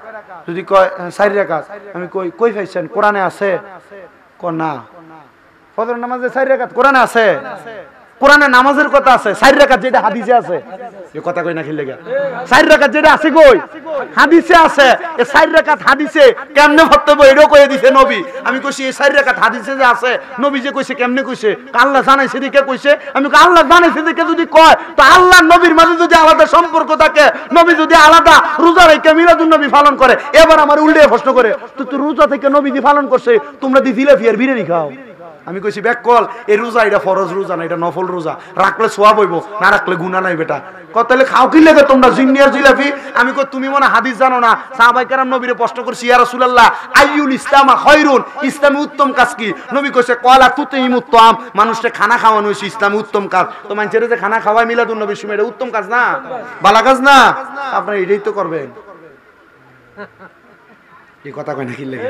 যদি কয় 4 রাকাত। আমি কই পাইছেন? কোরআনে আছে? ক না। ফজর নামাজে 4 রাকাত কোরআনে আছে? কোরআনে নামাজের কথা আছে, 4 রাকাত যেটা হাদিসে আছে। এই কথা কই না কি লাগা? 4 রাকাত যেটা আছে কই? হাদিসে আছে। এই 4 রাকাত হাদিসে কেমনে পড়তে হবে এটাও কইয়া দিছে নবী। আমি কইছি এই 4 রাকাত হাদিসে যে আছে, নবী যে কইছে কেমনে কইছে? আল্লাহ জানাইছে দিকে কইছে। আমি কই আল্লাহ জানাইছে দিকে যদি কয়, তো আল্লাহ নবীর মাঝে যদি আলাদা সম্পর্ক থাকে, নবী যদি আলাদা রোজা রেখে মিলাদুন নবী পালন করে, এবার আমার উল্টে প্রশ্ন করে তুই রোজা থেকে নবী দি পালন করছে, তোমরা দি জিলাপি আর বিরিয়ানি খাও। আমি কইছি ব্যাককল এই রোজা এটা ফরজ রোজা না, এটা নফল রোজা, রাখলে সওয়াব হইব, না রাখলে গুনাহ নাই বেটা। কত তাহলে খাও কি লাগে তোমরা জিন্নি আর জিলাপি? আমি কই তুমি মনে হাদিস জানো না? সাহাবায়ে কেরাম নবীরে প্রশ্ন করছি ইয়া রাসূলুল্লাহ আইয়ুল ইসলামা খায়রুন, ইসলামে উত্তম কাজ কি? নবী কইছে ক্বালা তুতিমুত তাম, মানুষকে খানা খাওয়ানো হইছে ইসলামে উত্তম কাজ। তো মানুষের যে খানা খাওয়ায় মিলাদুন নবীর সময় এটা উত্তম কাজ না? ভালো কাজ না? আপনারা এটাই তো করবেন। এই কথা কয় না কি লাগে?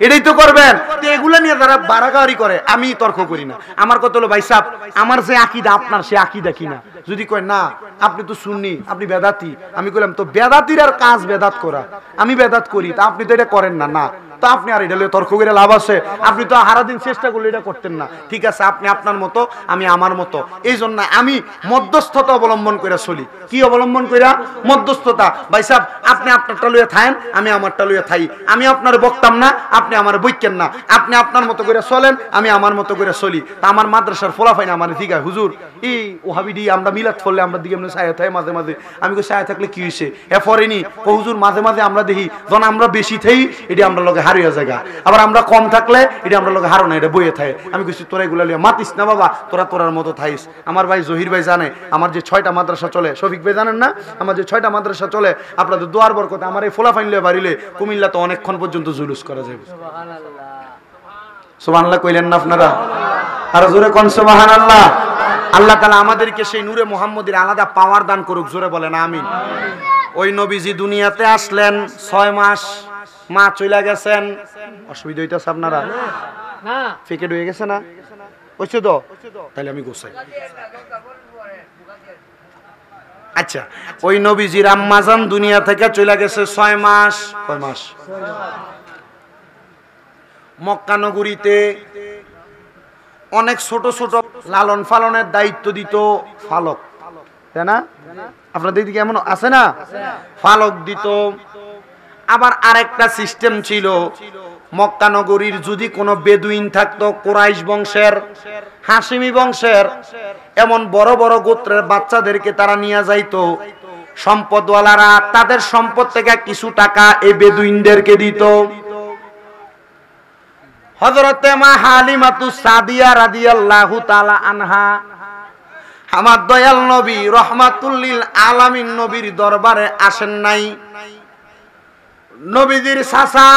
এটাই তো করবেন। তো এগুলা নিয়ে যারা বাড়াগাড়ি করে আমি তর্ক করি না। আমার কথা হলো ভাই সাহেব আমার যে আকীদা আপনার সে আকীদা কিনা? যদি কয় না আপনি তো সুন্নি আপনি বেদাতি, আমি কইলাম তো বেদাতির আর কাজ বেদাত করা, আমি বেদাত করি তা আপনি তো এটা করেন না। না তো আপনি আর এটা তর্ক করে লাভ আছে? আপনি তো সারাদিন চেষ্টা করলে এটা করতেন না। ঠিক আছে আপনি আপনার মতো আমি আমার মতো, এই জন্য আমি মধ্যস্থতা অবলম্বন করে চলি। কি অবলম্বন কইরা? মধ্যস্থতা। ভাই সাহেব আপনি আপনারটা লইয়া থাকেন, আমি আমারটা লইয়া থাই। আমি আপনার বকতাম না, আপনি আমার বইকেন না। আপনি আপনার মতো করে চলেন, আমি আমার মতো করে চলি। তা আমার মাদ্রাসার ফলাফাই না আমার ঠিক আছে হুজুর এই ওহাবিডি আমরা মিলাদ করলে আমরা দিকে এমনি ছায়া থাকে মাঝে মাঝে। আমি কই ছায়া থাকলে কি হয়েছে? এ পরেনি ও হুজুর মাঝে মাঝে আমরা দেখি যখন আমরা বেশি থাই এটি আমরা লগে হারিয়ে জায়গা, আবার আমরা কম থাকলে এটা আমরা লগে হারো না, এটা বইয়ে থাকে। আমি কইছি তোরা এগুলা লিয়া মাতিস না বাবা, তোরার মতো থাইস। আমার ভাই জহির ভাই জানে আমার যে 6টা মাদ্রাসা চলে, শফিক ভাই জানেন না আমার যে 6টা মাদ্রাসা চলে, আপনাদের দোয়ার বরকতে আমার এই ফলাফাইন লিয়ে বাড়িলে কুমিল্লা তো অনেকক্ষণ পর্যন্ত জুলুস করা যাবে। সুবহানাল্লাহ কইলেন না আপনারা? আর জোরে কোন সুবহানাল্লাহ। আল্লাহ তাআলা আমাদেরকে সেই নূরে মুহাম্মদের আলাদা পাওয়ার দান করুক, জোরে বলেন আমিন। ওই নবীজি দুনিয়াতে আসলেন 6 মাস, মা চলে গেছেন। অসুবিধা হইতেছে আপনারা? না ফিকেট হয়ে গেছে না? হইছে তো? তাহলে আমি গোছাই। আচ্ছা ওই নবীজির আম্মাজান দুনিয়া থেকে চলে গেছে 6 মাস। কয় মাস? মক্কা নগরীতে অনেক ছোট ছোট লালন পালনের দায়িত্ব দিত ফালক, তাই না? আপনাদের দিকে এমন আছে না? ফালক দিত। আবার আরেকটা সিস্টেম ছিল, মক্কা নগরীর যদি কোনো বেদুইন থাকতো, কুরাইশ বংশের, হাশিমি বংশের, এমন বড় বড় গোত্রের বাচ্চাদেরকে তারা নিয়ে যাইতো। সম্পদওয়ালারা তাদের সম্পদ থেকে কিছু টাকা এই বেদুইনদেরকে দিত। হযরতে মা হালিমাতুস সাদিয়া রাদিয়াল্লাহু তাআলা আনহা, আমার দয়াল নবী রাহমাতুল লিল আলামিন নবীর দরবারে আসেন নাই। নবীজির চাচা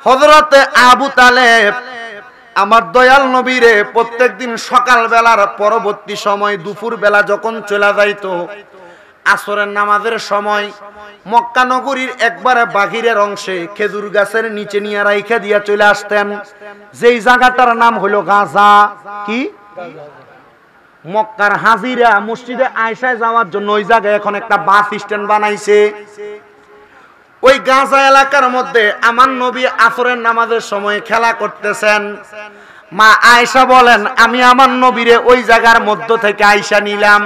হযরতে আবু তালেব আমার দয়াল নবীরে প্রত্যেকদিন সকাল বেলার পরবর্তী সময় দুপুর বেলা যখন চলে যাইতো, আসরের নামাজের সময় মক্কা নগরীর একবারে বাহিরের অংশে খেজুর গাছের নিচে নিয়ে রাইখা দিয়া চলে আসতেন, যেই জায়গাটার নাম হলো গাজা। কি? মক্কার হাজিরা মসজিদে আয়েশায় যাওয়ার জন্য ওই জায়গায় এখন একটা বাস স্ট্যান্ড বানাইছে। ওই গাজা এলাকার মধ্যে আমার নবী আসরের নামাজের সময় খেলা করতেছেন। মা আয়েশা বলেন, আমি আমার নবীরে ওই জায়গার মধ্য থেকে আয়েশা নিলাম।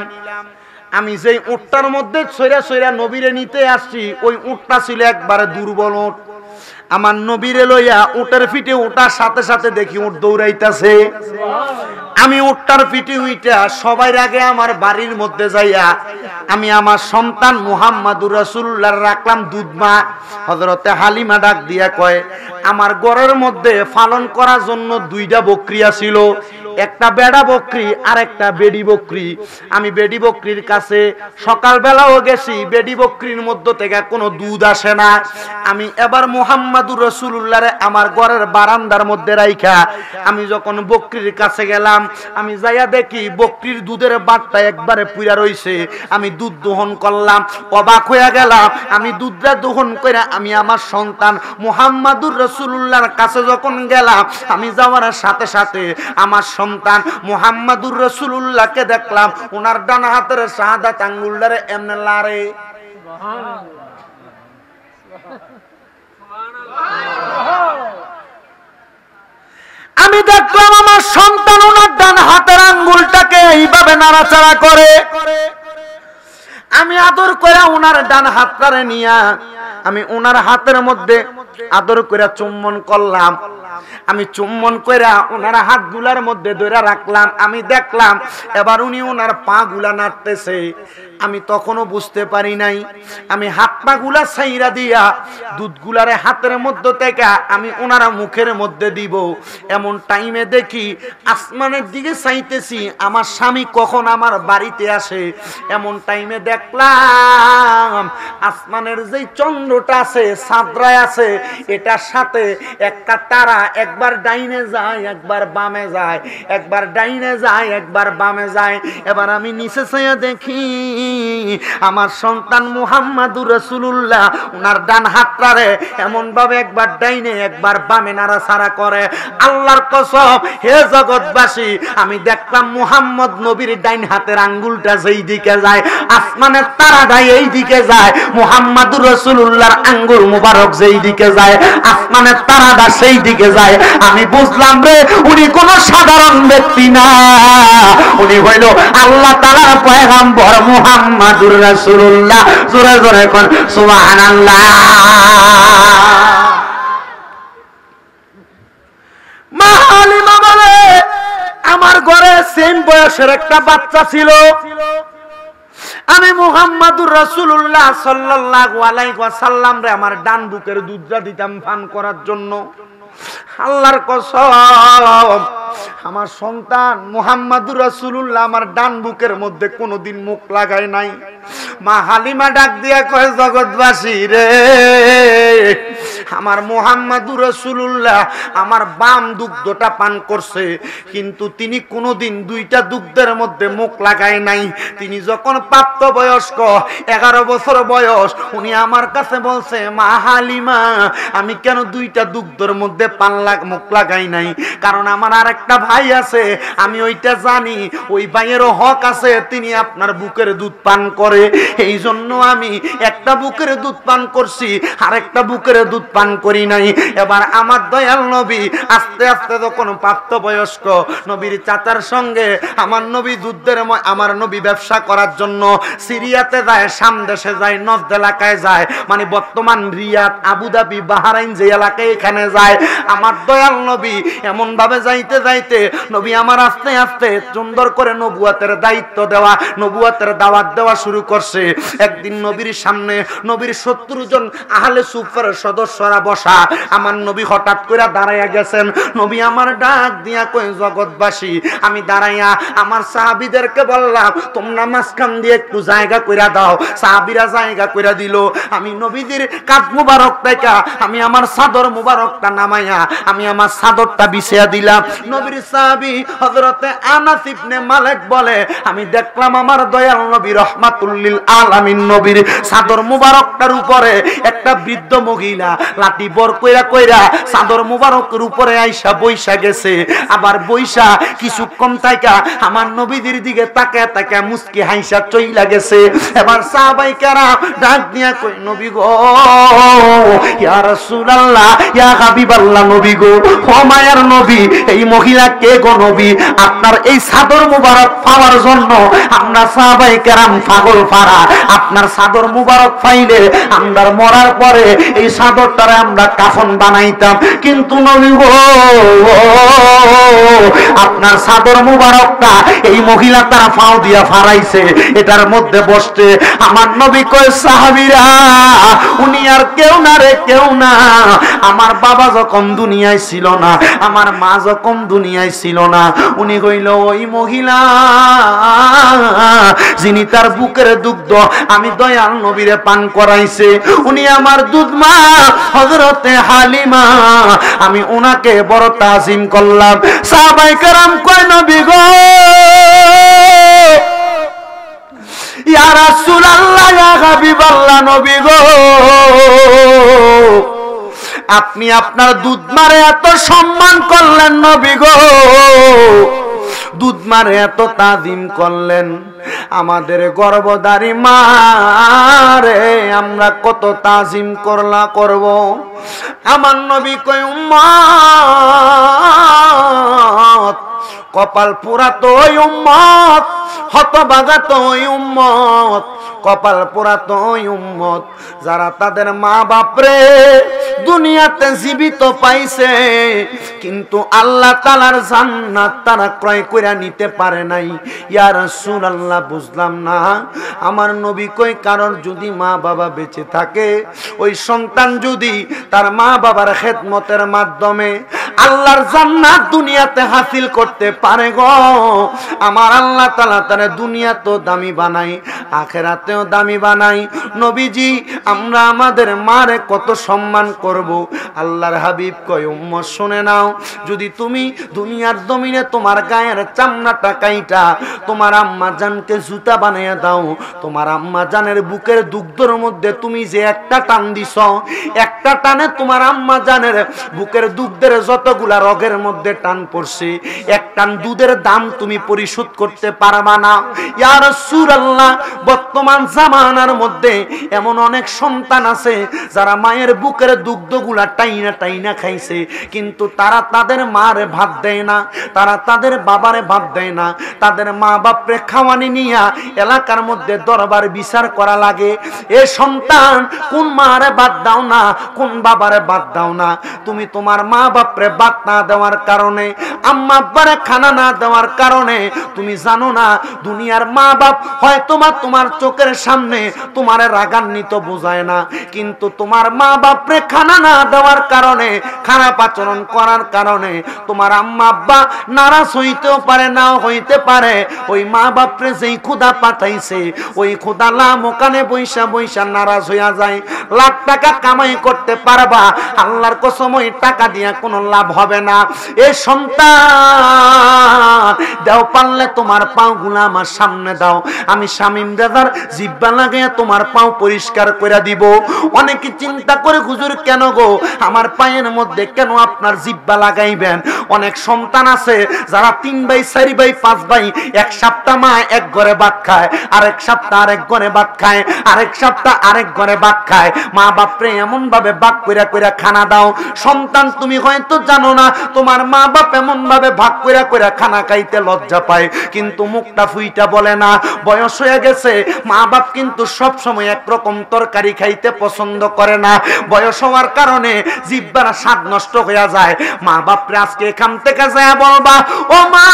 আমি যেই উটটার মধ্যে ছইরা ছইরা নবীরে নিতে আসছি, ওই উটটা ছিল একবারে দুর্বল উট। আমার নবীরে লইয়া উটের পিঠে ওঠার সাথে সাথে দেখি উট দৌড়াইতেছে। আমি উটটার পিঠে উইটা সবার আগে আমার বাড়ির মধ্যে যাইয়া আমি আমার সন্তান মুহাম্মাদুর রাসূলুল্লাহ রাখলাম দুধমা। হযরতে হালিমা ডাক দিয়া কয়, আমার ঘরের মধ্যে পালন করার জন্য দুইটা বকরি ছিল, একটা বেড়া বকরি আর একটা বেডি বকরি। আমি বেডি বকরির কাছে সকালবেলাও গেছি, বেডি বকরির মধ্য থেকে কোনো দুধ আসে না। আমি এবার মুহাম্মাদুর রাসূলুল্লাহরে আমার ঘরের বারান্দার মধ্যে রাইখা আমি যখন বকরির কাছে গেলাম, আমি যাইয়া দেখি বকরির দুধের বাটটা একবারে পুরা রইছে। আমি দুধ দহন করলাম, অবাক হইয়া গেলাম। আমি দুধটা দহন করে আমি আমার সন্তান মুহাম্মাদুর রাসূলুল্লাহর কাছে যখন গেলাম, আমি যাওয়ার সাথে সাথে আমার সন্তান মুহাম্মাদুর রাসূলুল্লাহকে দেখলাম ওনার ডান হাতের শাহাদাত আঙ্গুলটারে এমনে লারে। আমি দেখলাম আমার সন্তান ওনার ডান হাতের আঙ্গুলটাকে এইভাবে নাড়াচাড়া করে। আমি আদর করে ওনার ডান হাতটারে নিয়া আমি ওনার হাতের মধ্যে আদর করে চুম্বন করলাম। আমি চুম্বন করে ওনার হাতগুলার মধ্যে ধরে রাখলাম। আমি দেখলাম এবার উনি ওনার পা গুলা নাড়তেছে। আমি তখনও বুঝতে পারি নাই। আমি হাত পা গুলা ছাইরা দিয়া দুধগুলারে হাতের মধ্যে থেকে আমি ওনার মুখের মধ্যে দিব। এমন টাইমে দেখি আসমানের দিকে চাইতেছি, আমার স্বামী কখন আমার বাড়িতে আসে। এমন টাইমে দেখলাম আসমানের যে চন্দ্রটা আছে, চাঁদরায় আছে, এটার সাথে একটা তারা একবার ডাইনে যায় একবার বামে যায়, একবার ডাইনে যায় একবার বামে যায়। এবার আমি নিচে চাইয়া দেখি আমার সন্তান মুহাম্মাদুর রাসূলুল্লাহ ওনার ডান হাতটারে এমন ভাবে একবার ডাইনে একবার বামে নাড়াচাড়া করে। আল্লাহর কসম, হে জগৎবাসী, আমি দেখলাম মুহাম্মদ নবীর ডাইন হাতের আঙ্গুলটা যেই দিকে যায়, আসমানের তারাটা এই দিকে যায়। মুহাম্মাদুর রাসূলুল্লাহর আঙ্গুল মুবারক যেই দিকে যায়, আসমানের তারাটা সেই দিকে যায়। আমি বুঝলাম রে, উনি কোন সাধারণ ব্যক্তি না, উনি হইল আল্লাহ তাআলার পয়গম্বর মুহাম্মাদুর রাসূলুল্লাহ। জোরে জোরে কোন সুবহানাল্লাহ। মা হালিমা বলে, আমার ঘরে সেম বয়সের একটা বাচ্চা ছিল। আমি মুহাম্মাদুর রাসূলুল্লাহ সাল্লাল্লাহু আলাইহি ওয়াসাল্লাম রে আমার ডান বুকের দুধটা দিতাম পান করার জন্য। আল্লাহর কসম, আমার সন্তান মুহাম্মাদুর রাসূলুল্লাহ আমার ডান বুকের মধ্যে কোনোদিন মুখ লাগায় নাই। মা হালিমা ডাক দিয়া কয়, জগৎবাসী রে, আমার মুহাম্মাদুর রাসূলুল্লাহ আমার বাম দুগ্ধটা পান করছে, কিন্তু তিনি কোনোদিন দুইটা দুগ্ধের মধ্যে মুখ লাগায় নাই। তিনি যখন প্রাপ্তবয়স্ক 11 বছর বয়স, উনি আমার কাছে বলছে, মা হালিমা, আমি কেন দুইটা দুগ্ধের মধ্যে মুখ লাগাই নাই? কারণ আমার আর একটা ভাই আছে, আমি ওইটা জানি, ওই ভাইয়েরও হক আছে, তিনি আপনার বুকের দুধ পান করে। এই জন্য আমি একটা বুকের দুধ পান করছি, আর একটা বুকের দুধ পান করি নাই। এবার আমার দয়াল নবী আস্তে আস্তে যখন প্রাপ্তবয়স্ক, নবীর চাচার সঙ্গে আমার নবী যুদ্ধের আমার নবী ব্যবসা করার জন্য সিরিয়াতে যায়, শাম দেশে যায়, নজদ এলাকায় যায়, মানে বর্তমান রিয়াদ, আবুধাবি, বাহরাইন যে এলাকায়, এখানে যায়। আমার দয়াল নবী এমন ভাবে যাইতে যাইতে নবী আমার আস্তে আস্তে সুন্দর করে নবুয়তের দায়িত্ব দেওয়া, নবুয়তের দাওয়াত দেওয়া শুরু করছে। একদিন নবীর সামনে নবীর 70 জন আহলে সুফের সদস্যরা বসা, আমার নবী হঠাৎ করে দাঁড়াইয়া গেছেন। নবী আমার ডাক দিয়া কই, জগৎবাসী, আমি দাঁড়াইয়া আমার সাহাবীদেরকে বললাম তোমরা মাঝখান দিয়ে একটু জায়গা কইরা দাও। সাহাবীরা জায়গা কইরা দিল। আমি নবীজির কাঁধ মুবারক থেকে আমি আমার চাদর মুবারকটা নামাইয়া আমি আমার চাদরটা বিছিয়ে দিলাম। নবীর সাহাবী হযরতে আনাস ইবনে মালিক বলে, আমি দেখলাম আমার দয়াল নবী রহমাতুল লিল আলামিন নবীর চাদর মুবারকটার উপরে একটা বৃদ্ধ মহিলা লাঠি বর কইরা কইরা চাদর মুবারকের উপরে আইসা বইসা গেছে। আবার বইসা কিছুক্ষণ থাইকা আমার নবীদের দিকে তাকায় তাকায় মুস্কি হাইসা চইলা গেছে। এবার সাহাবায়ে কেরাম ডাক দিয়া কই, নবী গো, ইয়া রাসূলুল্লাহ, ইয়া হাবিবাল্লাহ, নবী গো, ও মায়ার নবী, এই মহিলা কে গো নবী? আপনার এই চাদর মুবারক পাওয়ার জন্য আমরা সাহাবায়ে কেরাম পাগল পারা। আপনার চাদর মুবারক পাইলে আমরা মরার পরে এই চাদরটারে আমরা কাফন বানাইতাম, কিন্তু নবী গো, আপনার চাদর মুবারকটা এই মহিলা তারা ফাও দিয়া ফারাইছে, এটার মধ্যে বসতে। আমার নবী কয়, সাহাবীরা, উনি আর কেউ না রে, কেউ না। আমার বাবা যখন দুনিয়ায় ছিল না, আমার মা যখন দুনিয়ায় ছিল না, উনি কইল ওই মহিলা যিনি তার বুকের দুগ্ধ আমি দয়াল নবীরে পান করাইছে, উনি আমার দুধ মা হযরতে হালিমা। আমি উনাকে বড় তাজিম করলাম। সাহাবায়ে কেরাম কয়, নবী গো, ইয়া রাসূলুল্লাহ, ইয়া হাবিবাল্লাহ, নবী গো, আপনি আপনার দুধ মারে এত সম্মান করলেন, নবী গো, দুধ মারে এত তাজিম করলেন, আমাদের গর্ভধারী মারে আমরা কত তাজিম করব। আমার নবী কয়, উম্মত, কপাল পোড়া তো ওই উম্মত, হতভাগা তো ওই উম্মত, কপাল পোড়া তো ওই উম্মত যারা তাদের মা বাপরে দুনিয়াতে জীবিত পাইছে, কিন্তু আল্লাহ তাআলার জান্নাত তারা ক্রয় করে নিতে পারে নাই। ইয়া রাসূলুল্লাহ, বুঝলাম না। আমার নবী কই, কারণ যদি মা বাবা বেঁচে থাকে, ওই সন্তান যদি তার মা বাবার খেদমতের মাধ্যমে আল্লাহর জান্নাত দুনিয়াতে হাসিল করতে পারে গো, আমার আল্লাহ তাআলা তারে দুনিয়াতেও দামি বানাই, আখিরাতেও দামি বানাই। নবীজি, আমরা আমাদের মারে কত সম্মান করব। আল্লাহর হাবিব কয়, উম্মত শুনে নাও, যদি তুমি দুনিয়ার জমিনে তোমার গায়ের চামড়াটা কাইটা তোমার আম্মা জানকে জুতা বানিয়ে দাও, তোমার আম্মা জানের বুকের দুগ্ধের মধ্যে তুমি যে একটা টান দিছ, একটা টানে তোমার আম্মা জানের বুকের দুগ্ধের যতগুলা রগের মধ্যে টান পড়ছে, এক টান দুধের দাম তুমি পরিশোধ করতে পারবা না। ইয়া রাসূলুল্লাহ, বর্তমান জামানার মধ্যে এমন অনেক সন্তান আছে যারা মায়ের বুকের দুগ্ধগুলা টাইনা টাইনা খাইছে, কিন্তু তারা তাদের মারে ভাত দেয় না, তারা তাদের বাবারে ভাত দেয় না, তাদের মা বাপরে খাওয়ানি নিয়া এলাকার মধ্যে দরবার বিচার করা লাগে। এ সন্তান, কোন মারে ভাত দাও না, কোন বাবারে ভাত দাও না, তুমি তোমার মা বাপরে ভাত না দেওয়ার কারণে, আম্মা আব্বারে খানা না দেওয়ার কারণে, তুমি জানো না দুনিয়ার মা বাপ হয়তো তোমার চোখের সামনে তোমারে রাগান্বিত বোঝায় না, কিন্তু তোমার মা বাপরে খানা না দেওয়ার কারণে, খারাপ আচরণ করার কারণে তোমার আম্মা আব্বা নারাজ হইতেও পারে, নাও হইতে পারে। ওই মা বাপরে যেই ক্ষুধা পাঠাইছে, ওই ক্ষুধা লামোকানে বৈশা বৈশা নারাজ হইয়া যায়। লাখ টাকা কামাই করতে পারবা, আল্লাহর কসম ওই টাকা দিয়া কোনো লাভ হবে না। এ সন্তান, দাও পারলে তোমার পাও গুলা আমার সামনে দাও, আমি শামীম দাদার জিব্বা লাগাইয়া তোমার পাও পরিষ্কার করে দিব। অনেকে চিন্তা করে, হুজুর কেন গো আমার পায়ের মধ্যে কেন আপনার জিব্বা লাগাইবেন? অনেক সন্তান আছে যারা 3 ভাই 4 ভাই 5 ভাই, এক সপ্তাহ মা এক ঘরে ভাত খায়, আরেক সপ্তাহ আরেক ঘরে ভাত খায়, আরেক সপ্তাহ আরেক ঘরে ভাত খায়। মা বাপরে এমন ভাবে ভাগ কইরা কইরা খানা দাও। সন্তান তুমি হয়তো জানো না তোমার মা বাপ এমন ভাবে ভাগ কইরা কইরা খানা খাইতে লজ্জা পায়, কিন্তু মুখটা ফুইটা বলে না। বয়স হয়ে গেছে, মা বাপ কিন্তু সব সময় একরকম তরকারি খাইতে পছন্দ করে না। বয়স হওয়ার কারণে জিহ্বার স্বাদ নষ্ট হয়ে যায়। মা বাপরে আজকে এখান থেকে যায় বলবা, ও মা,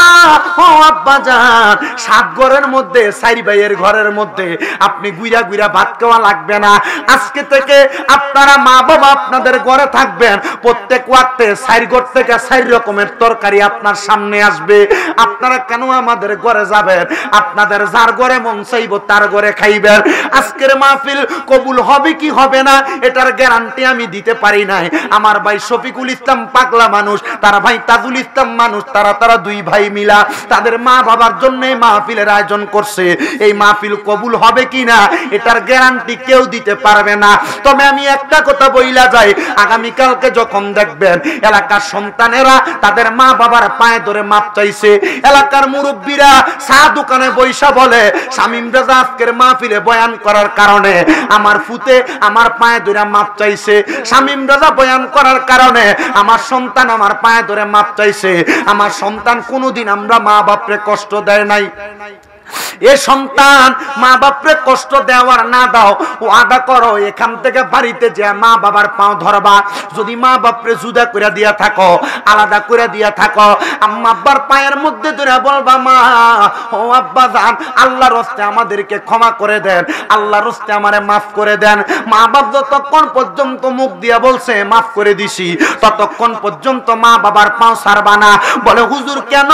ও আব্বা জান, 7 ঘরের মধ্যে 4 ভাইয়ের ঘরের মধ্যে আপনি গুইরা গুইরা ভাত খাওয়া লাগবে না। আজকে থেকে আপনারা মা বাবা আপনাদের ঘরে থাকবেন, প্রত্যেক ওয়াক্তে 4 ঘর থেকে 4 রকমের তরকারি আপনার সামনে আসবে। আপনারা কেন আমাদের ঘরে যাবেন? আপনাদের যার ঘরে মন চাইব তার ঘরে খাইবেন। আজকের মাহফিল কবুল হবে কি হবে না এটার গ্যারান্টি আমি দিতে পারি নাই। আমার ভাই শফিকুল ইসলাম পাগলা মানুষ, তার ভাই তাজুল ইসলাম মানুষ, তারা 2 ভাই মিলা তাদের মা বাবার জন্য এই মাহফিলের আয়োজন করছে। এই মাহফিল কবুল হবে কিনা এটার গ্যারান্টি কেউ দিতে পারবে না। তবে আমি একটা কথা বইলা যাই, আগামী কালকে যখন দেখবেন এলাকার সন্তানেরা তাদের মা বাবার পায়ে ধরে মাপ চাইছে, এলাকার মুরব্বীরা চা দোকানে বৈশা বলে শামীম রাজা আজকের মাহফিলে বয়ান করার কারণে আমার ফুতে আমার পায়ে ধরে মাপ চাইছে, শামীম রাজা বয়ান করার কারণে আমার সন্তান আমার পায়ে ধরে মাপ চাইছে। আমার সন্তান কোনোদিন আমরা মা বাপরে কষ্ট দেয় নাই। এ সন্তান মা বাপরে কষ্ট দেওয়ার না দাও, ওয়াদা করো এখান থেকে বাড়িতে যে মা বাবার পাও ধরবা। যদি মা বাপরে জুদা করে দিয়া থাকো, আলাদা করে দিয়া থাকো, আম্মা আব্বার পায়ের মধ্যে ধরে বলবা, মা ও আব্বা জান, আল্লাহর রাস্তে আমাদেরকে ক্ষমা করে দেন, আল্লাহর রাস্তে আমারে মাফ করে দেন। মা বাপ যতক্ষণ পর্যন্ত মুখ দিয়া বলছে মাফ করে দিছি, ততক্ষণ পর্যন্ত মা বাবার পাও ছাড়বা না। বলে হুজুর কেন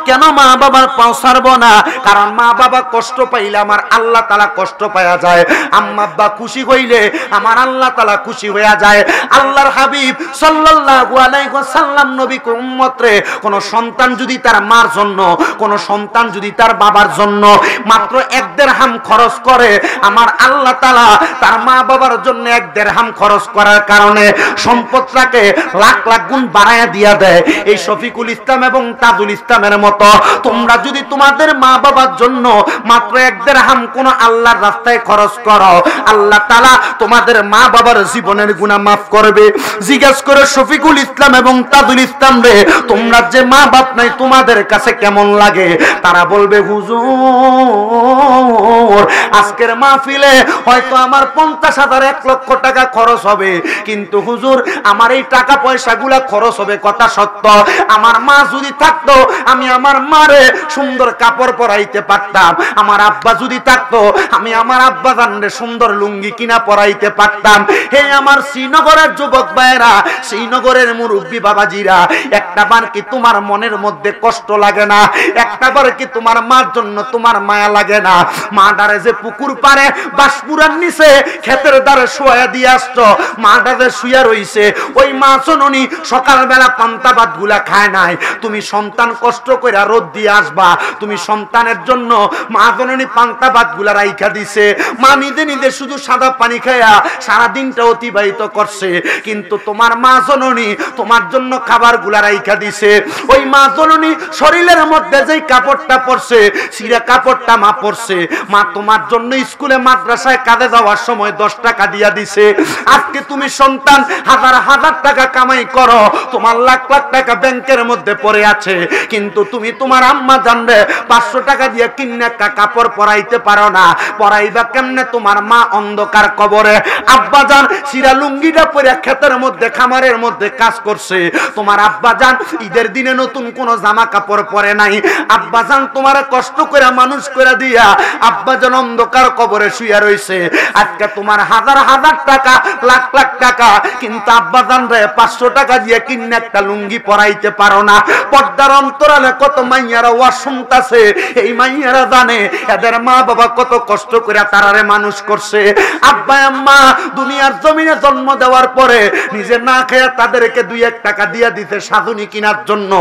কেন মা বাবার পাও ছাড়বো না? কারণ মা বাবা কষ্ট পাইলে আমার আল্লাহ তাআলা কষ্ট পাওয়া যায়, আম্মা আব্বা খুশি হইলে আমার আল্লাহ তাআলা খুশি হয়ে যায়। আল্লাহর হাবিব সাল্লাল্লাহু আলাইহি ওয়াসাল্লাম নবীকে উম্মত রে, কোন সন্তান যদি তার মার জন্য, কোন সন্তান যদি তার বাবার জন্য মাত্র 1 দিরহাম খরচ করে, আমার আল্লাহ তাআলা তার মা বাবার জন্য 1 দিরহাম খরচ করার কারণে সম্পদটাকে লাখ লাখ গুণ বাড়ায়া দিয়া দেয়। এই শফিকুল ইসলাম এবং তাজুল ইসলামের মতো তোমরা যদি তোমাদের মা বাবার জন্য মাত্র 1 দিরহাম কোন আল্লাহর রাস্তায় খরচ করো, আল্লাহ তাআলা তোমাদের মা বাবার জীবনের গুনাহ maaf করবে। জিজ্ঞাসা করে শফিকুল ইসলাম এবং তাজুল ইসলাম রে, তোমরা যে মা বাপ নাই তোমাদের কাছে কেমন লাগে? তারা বলবে, হুজুর আজকের মাহফিলে হয়তো আমার 50,000 1 লক্ষ টাকা খরচ হবে, কিন্তু হুজুর আমার এই টাকা পয়সাগুলা খরচ হবে কথা সত্য। আমার মা যদি থাকতো আমি আমার মারে সুন্দর কাপড় পরাইতে পারতাম, আমার আব্বা যদি থাকতো আমি আমার আব্বা জানরে সুন্দর লুঙ্গি কিনা পরাইতে পারতাম। হে আমার শ্রীনগরের যুবক ভাইরা, শ্রীনগরের মুরব্বী বাবাজিরা, একটা বার কি তোমার মনের মধ্যে কষ্ট লাগে না? একটা বার কি তোমার মার জন্য তোমার মায়া লাগে না? মা ডারে যে পুকুর পারে বাসপুরার নিচে ক্ষেতের দ্বারে শোয়া দিয়ে আসতো, মা ডারে শুয়া রইছে, ওই মা জননী সকালবেলা পান্তা ভাত গুলা খায় নাই। তুমি সন্তান কষ্ট করে রোদ দিয়ে আসবা, তুমি সন্তানের জন্য মা জননী পান্তা ভাত গুলা রাইখা দিছে। মা নিজে নিজে শুধু সাদা পানি খায়া সারা দিনটা অতিবাহিত করছে, কিন্তু তোমার মা জননী তোমার জন্য খাবার গুলা রাইখা দিছে। ওই মা জননী শরীরের মধ্যে যেই কাপড়টা পরছে, সিরা কাপড়টা মা পরছে, মা তোমার জন্য স্কুলে মাদ্রাসায় কাজে যাওয়ার সময় 10 টাকা দিয়া দিছে। আজকে তুমি সন্তান হাজার হাজার টাকা কামাই করো, তোমার লাখ লাখ টাকা ব্যাংকের মধ্যে পড়ে আছে, কিন্তু তুমি তোমার আম্মা জানবে 500 টাকা দিয়ে কিনে একটা কাপড় পরাইতে পারো না। পরাইবা কেমনে? তোমার মা অন্ধকার কবরে। আব্বা জান সিরা লুঙ্গিটা পরে ক্ষেতের মধ্যে খামারের মধ্যে কাজ করছে, তোমার আব্বা জান ঈদের দিনে নতুন কোন জামা কাপড় পরে নাই। আব্বা জান তোমার কষ্ট করে মানুষ করে দিয়া আব্বা জান অন্ধকার কবরে শুয়ে রইছে। আজকে তোমার হাজার হাজার টাকা লাখ লাখ টাকা, কিন্তু আব্বা জান রে 500 টাকা দিয়ে কিনে একটা লুঙ্গি পরাইতে পারো না। পর্দার অন্তরালে কত মাইয়ারা ওয়াজ শুনতাছে, এই মাইয়ারা জানে এদের মা বাবা কত কষ্ট করে তারারে মানুষ করছে। আব্বা আম্মা দুনিয়ার জমিনে জন্ম দেওয়ার পরে নিজে না খেয়ে তাদেরকে 2-1 টাকা দিয়ে দিতে সাধুনি কেনার জন্য।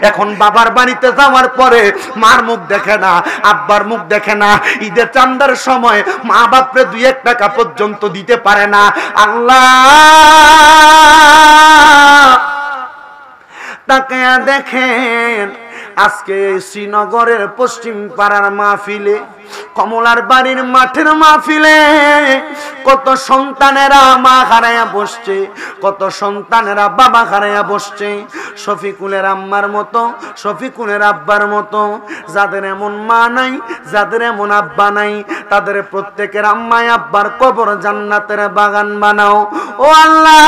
এখন বাবার বাড়িতে যাওয়ার পরে মার মুখ দেখে না, আব্বার মুখ দেখে না, ঈদের চান্দার সময় মা বাপরে 2-1 টাকা পর্যন্ত দিতে পারে না। আল্লাহ তাকায়া দেখেন আজকে শ্রীনগরের পশ্চিম পাড়ার মাহফিলে, কমলার বাড়ির মাঠের মাহফিলে কত সন্তানেরা মা হারায়া বসছে, কত সন্তানেরা বাবা হারায়া বসছে। শফিকুলের আম্মার মতো, শফিকুলের আব্বার মতো, যাদের এমন মা নাই, যাদের এমন আব্বা নাই, তাদের প্রত্যেকের আম্মায় আব্বার কবর জান্নাতের বাগান বানাও। ও আল্লাহ,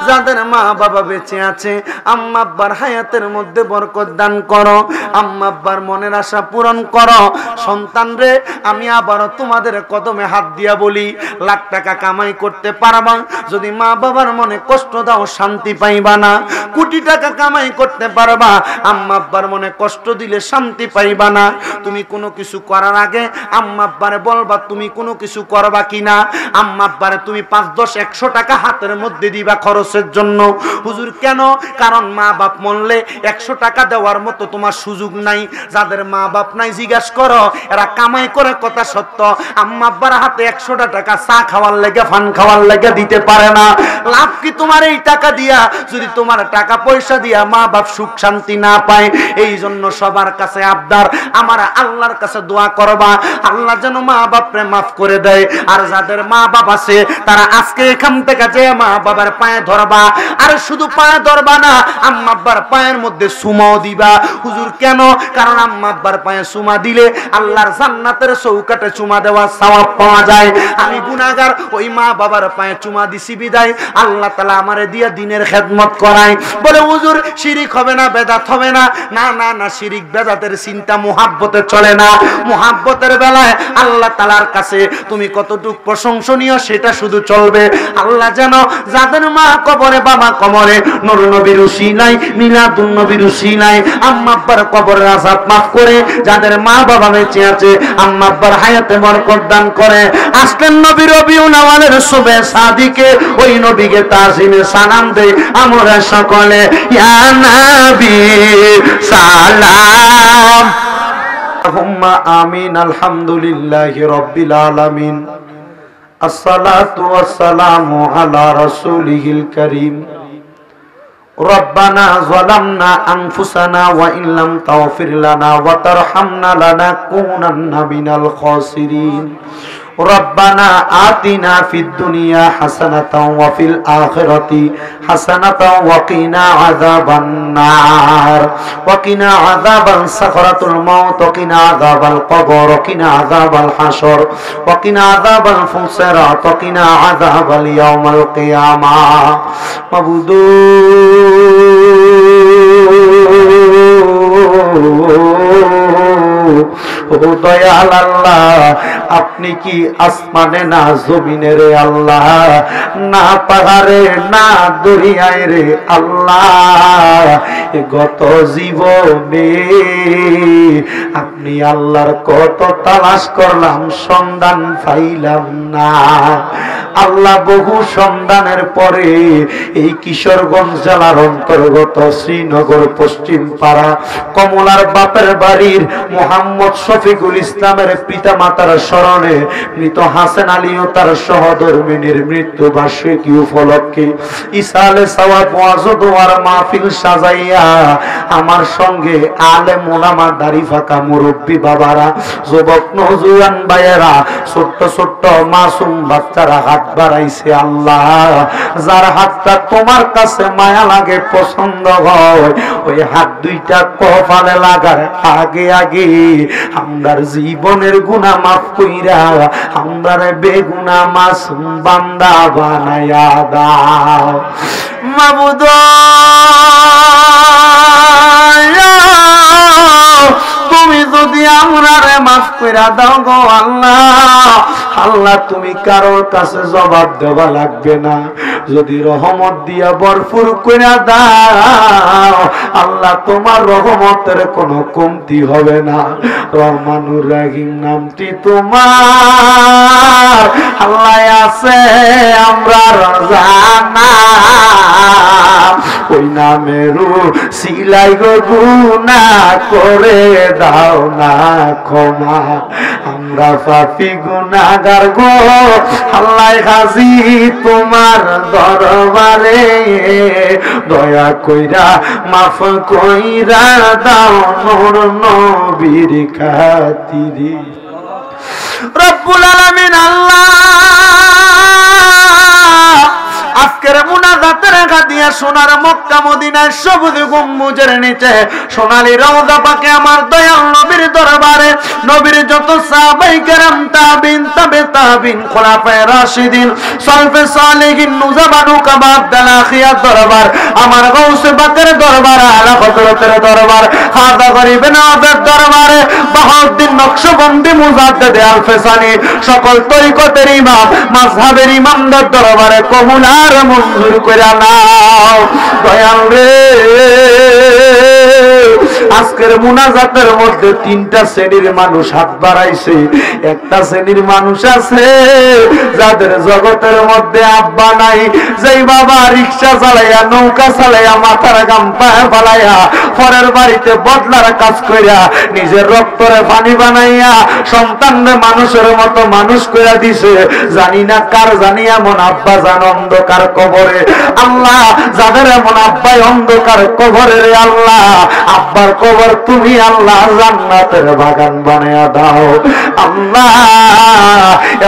যাদের মা বাবা বেঁচে আছে, আম্মা আব্বার হায়াতের মধ্যে বরকত দান করো, আম্মা আব্বার মনের আশা পূরণ করো। সন্তান রে, আমি আবারও তোমাদের কদমে হাত দিয়া বলি, লাখ টাকা কামাই করতে পারবা, যদি মা বাবার মনে কষ্ট দাও শান্তি পাইবা না। কোটি টাকা কামাই করতে পারবা, আম্মা আব্বার মনে কষ্ট দিলে শান্তি পাইবা না। তুমি কোনো কিছু করার আগে আম্মা আব্বারে বলবা তুমি কোনো কিছু করবা কিনা। আম্মা আব্বারে তুমি 5, 10, 100 টাকা হাতের মধ্যে দিবা খরচের জন্য। হুজুর কেন? কারণ মা বাপ মরলে 100 টাকা দেওয়ার মতো তোমার সুযোগ নাই। যাদের মা বাপ নাই জিজ্ঞাসা করো, এরা কামাই করে কথা সত্য, আম্মা আব্বার হাতে 100 টাকা চা খাওয়ার লেগে, ফান খাওয়ার লেগে দিতে পারে না। লাভ কি তোমার এই টাকা দিয়া, যদি তোমার টাকা পয়সা দিয়া মা বাপ সুখ শান্তি না পায়? এই জন্য সবার কাছে আবদার, আমার আল্লাহর কাছে দোয়া করবা, আল্লাহ যেন মা বাপরে মাফ করে দেয়। আর যাদের মা বাপ আছে, তারা আজকে এখান থেকে যে মা বাবার পায়ে ধরবা, আর শুধু পায়ে ধরবা না, আম্মা আব্বার পায়ের মধ্যে সুমাও দিবা। হুজুর কেন? কারণ আম্মা আব্বার পায়ে সুমা দিলে আল্লাহর জান্নাতের চৌকাটে চুমা দেওয়ার সওয়াব পাওয়া যায়। আমি গুনাহগার, ওই মা বাবার পায়ে চুমা দিছি বিদায় আল্লাহ তাআলা আমারে দিয়া দিনের খেদমত করায়। বলে হুজুর শিরিক হবে না, বেদাত হবে না? না না না, শিরিক বেদাতের চিন্তা মুহাব্বতে চলে না। মুহাব্বতের বেলায় আল্লাহ তাআলার কাছে তুমি কতটুকু প্রশংসনীয় সেটা শুধু চলবে। আল্লাহ যেন যাদের মা কবরে, বাবা কবরে, নূর নবীর উসিলায়, মিলাদুন নবীর উসিলায় আম্মা আব্বার কবরের আযাব মাফ করে, যাদের মা বাবা বেঁচে আছে আম্মা আব্বার হায়াতে বরকত দান করে। আসলেন নবী রবিউল আউয়ালের শুভে সাদিকে, ওই নবীকে তাজিমে সালাম দেই আমরা সকলে, ইয়া নবী সালাম। আল্লাহুম্মা আমিন। আলহামদুলিল্লাহি রাব্বিল আলামিন। আসসালাতু ওয়াসসালামু আলা রাসূলিহিল কারীম। রব্বানা যালামনা আনফুসানা ওয়া ইন লাম তাগফির লানা ওয়া তারহামনা লানাকুনান্না মিনাল খাসিরিন। রব্বানা আতিনা ফিদ দুনিয়া হাসানাতাও ওয়া ফিল আখিরাতি হাসানাতাও ওয়া কিনা আযাবান নার ওয়া কিনা আযাবান সাকরাতুল মাউত ওয়া কিনা আযাবাল কবর ওয়া কিনা আযাবাল হাসর ওয়া কিনা আযাবাল ফুসরাত ওয়া কিনা আযাবাল ইয়াউমাল কিয়ামাহ। মাবুদু ও দয়াল আল্লাহ, আপনি কি আসমানে না জমিনে রে আল্লাহ, না পাহাড়ে না দরিয়ায় রে আল্লাহ, গত জীবনে আপনি আল্লাহর কত তালাশ করলাম, সন্ধান পাইলাম না। আল্লাহ বহু সন্ধানের পরে এই কিশোরগঞ্জ জেলার অন্তর্গত শ্রীনগর পশ্চিম পাড়া কমলার বাপের বাড়ির মোহাম্মদ শফিকুল ইসলামের পিতা মাতার স্মরণে মৃত হাসান আলী ও তার সহধর্মিনীর মৃত্যু বার্ষিকী উপলক্ষে ইসালে সওয়াব ওয়াজ ও দোয়ার মাহফিল সাজাইয়া আমার সঙ্গে আলেম ওলামা, দাড়ি ফাঁকা মুরব্বী বাবারা, যুবক নওজোয়ান ভাইয়েরা, ছোট্ট ছোট্ট মাসুম বাচ্চারা হাত বাড়াইছে। আল্লাহ, যার হাতটা তোমার কাছে মায়া লাগে, পছন্দ হয়, ওই হাত দুইটা কপালে লাগার আগে আগে আমরার জীবনের গুনাহ মাফ কইরা আমরার বেগুনাহ মাসুম বান্দা বানায়া দাও। মাবুদ তুমি যদি আমরারে মাফ কইরা দাও গো আল্লাহ, আল্লাহ তুমি কারোর কাছে জবাব দেওয়া লাগবে না। যদি রহমত দিয়া ভরপুর কইরা দাও আল্লাহ, তোমার রহমতের কোনো কমতি হবে না। রহমানুর রহিম নামটি তোমার আল্লাহ আছে আমরা জানা, ওই নামের সিলাই গো গুনাহ করে দাও না ক্ষমা। আমরা পাপী গুনাহগার গো, আল্লাহ হাজি তোমার দরবারে, দয়া কইরা মাফ কইরা দাও নূর নবীর খাতিরে। রব্বুল আলামিন আল্লাহ আজকের মুনাজাতের গাদিয়া সোনার মক্কা মদিনার সবুজ গম্বুজের নিচে সোনালী রওজা পাকে আমার দয়াল নবীর দরবারে নবীর যত সাহাবায়ে কেরাম তাবিন তাবে তাবিন খোলাফায়ে রাশিদিন সালফে সালেহিন নুজাবানু কাবাদ দালাখিয়া দরবার আমার গাউসে পাকের দরবার আলা হযরতের দরবার খাজা গরিবে নওয়াজের দরবারে বাহাউদ্দিন নকশবন্দি মুজাদ্দিদ আল-ফিসানি সকল তরিকতের ইমাম মাযহাবের ইমামদের দরবারে কবুল আর মঞ্জুর করে নাও দয়াল রে। আজকের মুনাজাতের মধ্যে তিনটা শ্রেণীর মানুষ হাত বাড়াইছে। একটা শ্রেণীর মানুষ আছে যাদের জগতের মধ্যে আব্বা নাই, যেই বাবা রিকশা চালাইয়া নৌকা চালাইয়া মাথার গাম পায়ে ফালাইয়া পরের বাড়িতে বদলার কাজ কইরা নিজের রক্তরে পানি বানাইয়া সন্তানরে মানুষের মতো মানুষ কইরা দিছে। জানি না কার জানি এমন আব্বা জান অন্ধকার কবরে। আল্লাহ যাদের এমন আব্বাই অন্ধকার কবরে রে আল্লাহ, আব্বার কবর তুমি আল্লাহ জান্নাতের বাগান বানায়া দাও আল্লাহ।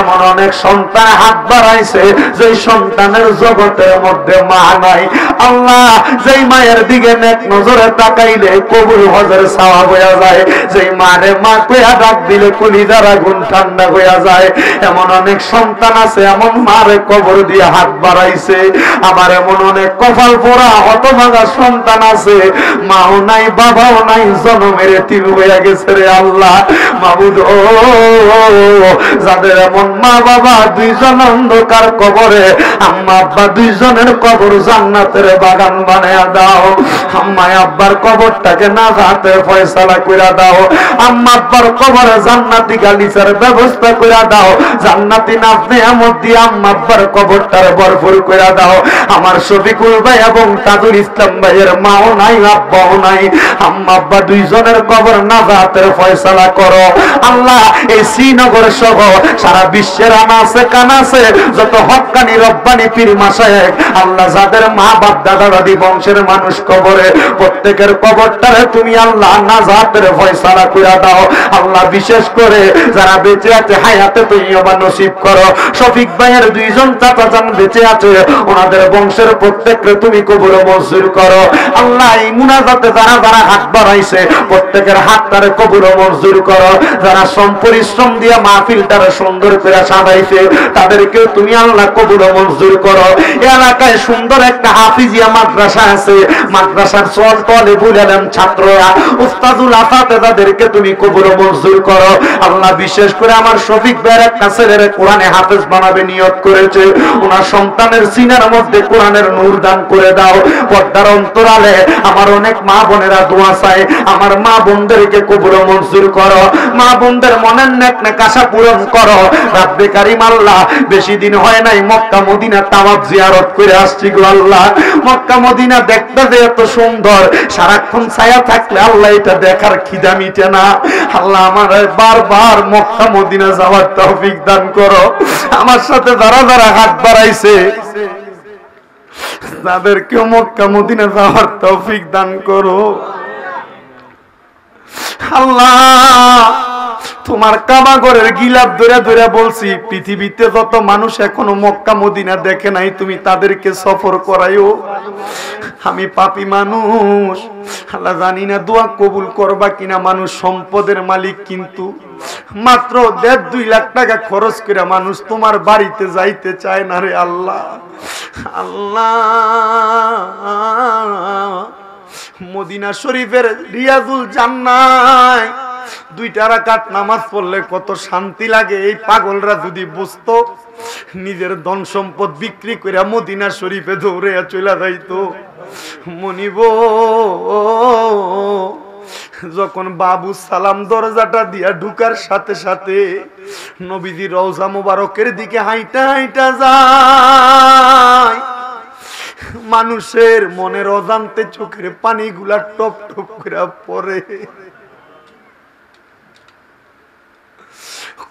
এমন অনেক সন্তান হাত বাড়াইছে যেই সন্তানের জগতের মধ্যে মা নাই আল্লাহ, যেই মায়ের দিকে নেক নজরে তাকাইলে কবুল হজের সওয়াব হইয়া যায়, যেই মারে মা কইয়া ডাক দিলে কলিজার আগুন ঠান্ডা হইয়া যায়। এমন অনেক সন্তান আছে এমন মারে কবর দিয়ে হাত বাড়াইছে। আবার এমন অনেক কপাল পোড়া হতভাগা সন্তান আছে মাও নাই বাবাও নাই, জন্মের তিল হইয়া গেছে রে আল্লাহ। মাবুদ ও যাদের এমন মা বাবা দুইজন অন্ধকার কবরে, আম্মা আব্বা দুইজনের কবর জান্নাতের বাগান বানায়া দাও। আম্মা আব্বার কবরটাকে নাজাতের ফয়সালা কইরা দাও। আম্মা আব্বার কবরে জান্নাতি গালিচার ব্যবস্থা কইরা দাও। জান্নাতি নাজ নেয়ামত দিয়ে আম্মা আব্বার কবরটার ভরপুর কইরা দাও। আমার শফিকুল ভাই এবং তাজুল ইসলাম ভাইয়ের মাও নাই আব্বাও নাই, আম্মা আব্বা দুইজনের কবর নাজাতের ফয়সালা করো আল্লাহ। এই শ্রীনগর সহ সারা বিশ্বের আনাসে কানাসে যত হক্কানি রব্বানি পীর মাশায়েখ আল্লাহ যাদের মা বাপ দাদা দাদি বংশের মানুষ কবরে, প্রত্যেকের কবরটারে তুমি আল্লাহ নাজাতের ফয়সালা কইরা দাও আল্লাহ। বিশেষ করে যারা বেঁচে আছে হায়াতে তৈয়বা নসিব করো। শফিক ভাইয়ের দুইজন চাচা যান বেঁচে আছে, ওনাদের বংশের প্রত্যেককে তুমি কবুল মঞ্জুর করো আল্লাহ। এই মুনাজাতে যারা যারা হাত বাড়াইছে প্রত্যেকের হাতটারে কবুল মঞ্জুর করো। যারা পরিশ্রম দিয়ে মাহফিলটারে সুন্দর করে সাজাইছে তাদেরকেও তুমি আল্লাহ কবুল মঞ্জুর করো। এলাকায় সুন্দর একটা হাফিজিয়া মাদ্রাসা আছে, মাদ্রাসার চল তলে বুঝালেন ছাত্ররা উস্তাদুল আফাতে তাদেরকে তুমি কবুল মঞ্জুর করো আল্লাহ। বিশেষ করে আমার শফিক ভাইয়ের একটা ছেলের কোরআনে হাফেজ বানাবে নিয়ত করেছে, ওনার সন্তানের সিনার মধ্যে কোরআনের নূর দান করে দাও। পর্দার অন্তরালে আমার অনেক মা বোনেরা দোয়া চায়, আমার মা বোনদেরকে কবুল মঞ্জুর করো। মা বোনদের মনের নেক নেক আশা পূরণ করো রাব্বে কারীম আল্লাহ। বেশি দিন হয় নাই মক্কা মদিনা তাওয়াফ জিয়ারত করে আসছি গো আল্লাহ। মক্কা মদিনা দেখতে যে এত সুন্দর, সারাক্ষণ ছায়া থাকলে আল্লাহ এটা দেখার খিদা মিটে না আল্লাহ। আমার বারবার মক্কা মদিনা যাওয়ার তৌফিক দান করো। আমার সাথে যারা যারা হাত বাড়াইছে তাদেরকেও মক্কা মদিনা যাওয়ার তৌফিক দান করো আল্লাহ। তোমার কাবা ঘরের গিলাপ ধরে ধরে বলছি, পৃথিবীতে যত মানুষ এখনো মক্কা মদিনা দেখে নাই তুমি তাদেরকে সফর করাইও। আমি পাপী মানুষ আল্লাহ, জানি না দোয়া কবুল করবা কিনা। মানুষ সম্পদের মালিক, কিন্তু মাত্র 1.5-2 লাখ টাকা খরচ করে মানুষ তোমার বাড়িতে যাইতে চায় না রে আল্লাহ। আল্লাহ মদিনা শরীফের রিয়াজুল জান্নাহ 2 রাকাত নামাজ পড়লে কত শান্তি লাগে। এই পাগলরা যদি বুঝতো, নিজের ধন সম্পদ বিক্রি করে মদিনা শরীফে দৌড়ে চলে যাইতো। মনিব যখন বাবু সালাম দরজাটা দিয়া ঢুকার সাথে সাথে নবীজি রওজা মোবারকের দিকে হাইটা হাইটা যায়, মানুষের মনের অজান্তে চোখের পানিগুলা টপ টপ করে পড়ে।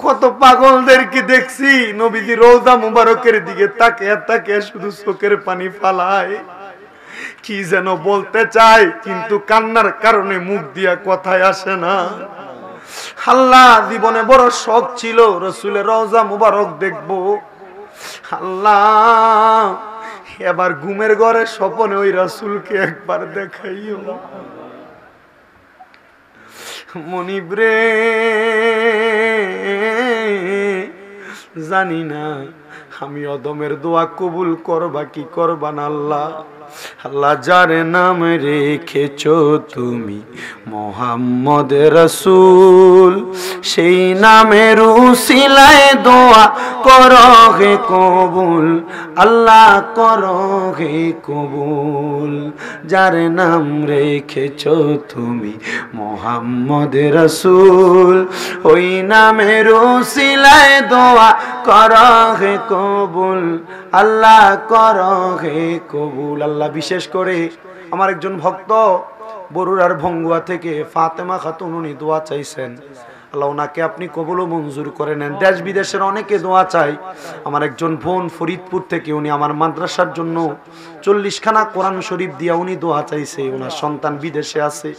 কত পাগলদেরকে দেখছি নবীজি রওজা মুবারকের দিকে তাকিয়ে তাকিয়ে শুধু চোখের পানি ফালায়, কি যেন বলতে চায় কিন্তু কান্নার কারণে মুখ দিয়া কথায় আসে না। আল্লাহ, জীবনে বড় শখ ছিল রাসূলের রওজা মুবারক দেখব। আল্লাহ, এবার ঘুমের ঘরে স্বপ্নে ওই রাসূলকে একবার দেখাইও। মনিব রে, জানি না আমি অদমের দোয়া কবুল করবা কি করবা না। আল্লাহ, আল্লাহ যার নাম রেখেছো তুমি মোহাম্মদ রাসূল, সেই নামের উসিলায় দোয়া করো হে কবুল, আল্লাহ করো হে কবুল। যার নাম রেখেছো তুমি মোহাম্মদ রাসূল, ওই নামের উসিলায় দোয়া করো হে কবুল, আল্লাহ করো হে কবুল। আল্লাহ, বিশেষ করে আমার একজন ভক্ত বরুড়ার ভঙ্গুয়া থেকে ফাতেমা খাতুন, উনি দোয়া চাইছেন। আল্লাহ, ওনাকে আপনি কবুল ও মঞ্জুর করে নেন। দেশ বিদেশের অনেকে দোয়া চাই। আমার একজন বোন ফরিদপুর থেকে, উনি আমার মাদ্রাসার জন্য 40 খানা কোরআন শরীফ দিয়া উনি দোয়া চাইছে। ওনার সন্তান বিদেশে আছে।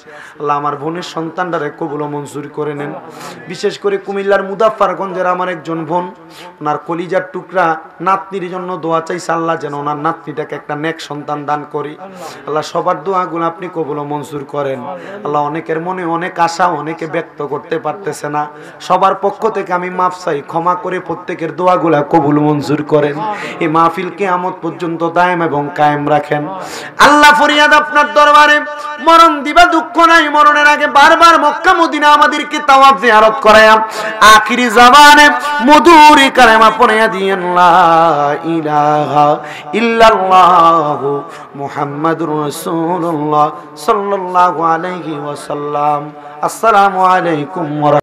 আল্লাহ, আমার বোনের সন্তানটারে কবুল ও মঞ্জুর করে নেন। বিশেষ করে কুমিল্লার মুদাফফারগঞ্জের আমার একজন বোন, ওনার কলিজার টুকরা নাতনির জন্য দোয়া চাইছে। আল্লাহ যেন ওনার নাতনিটাকে একটা নেক সন্তান দান করি। আল্লাহ, সবার দোয়াগুলো আপনি কবুল ও মঞ্জুর করেন। আল্লাহ, অনেকের মনে অনেক আশা, অনেকে ব্যক্ত করতে পারতেছে না। সবার পক্ষ থেকে আমি মাফ চাই, ক্ষমা করে প্রত্যেকের দোয়াগুলা কবুল মঞ্জুর করেন। এই মাহফিল কিয়ামত পর্যন্ত দায়েম এবং কায়েম রাখেন। আল্লাহ, ফরিয়াদ আপনার দরবারে, মরণ দিবা দুঃখ নাই, মরণের আগে বারবার মক্কা মদিনা আমাদেরকে তাওয়াফ জিয়ারত করায়া আখিরি জামানে মধুরি কালেমা পড়াইয়া দিয়েন, লা ইলাহা ইল্লাল্লাহু মুহাম্মাদুর রাসূলুল্লাহ সাল্লাল্লাহু আলাইহি ওয়াসাল্লাম। আসসালামু আলাইকুম ওয়া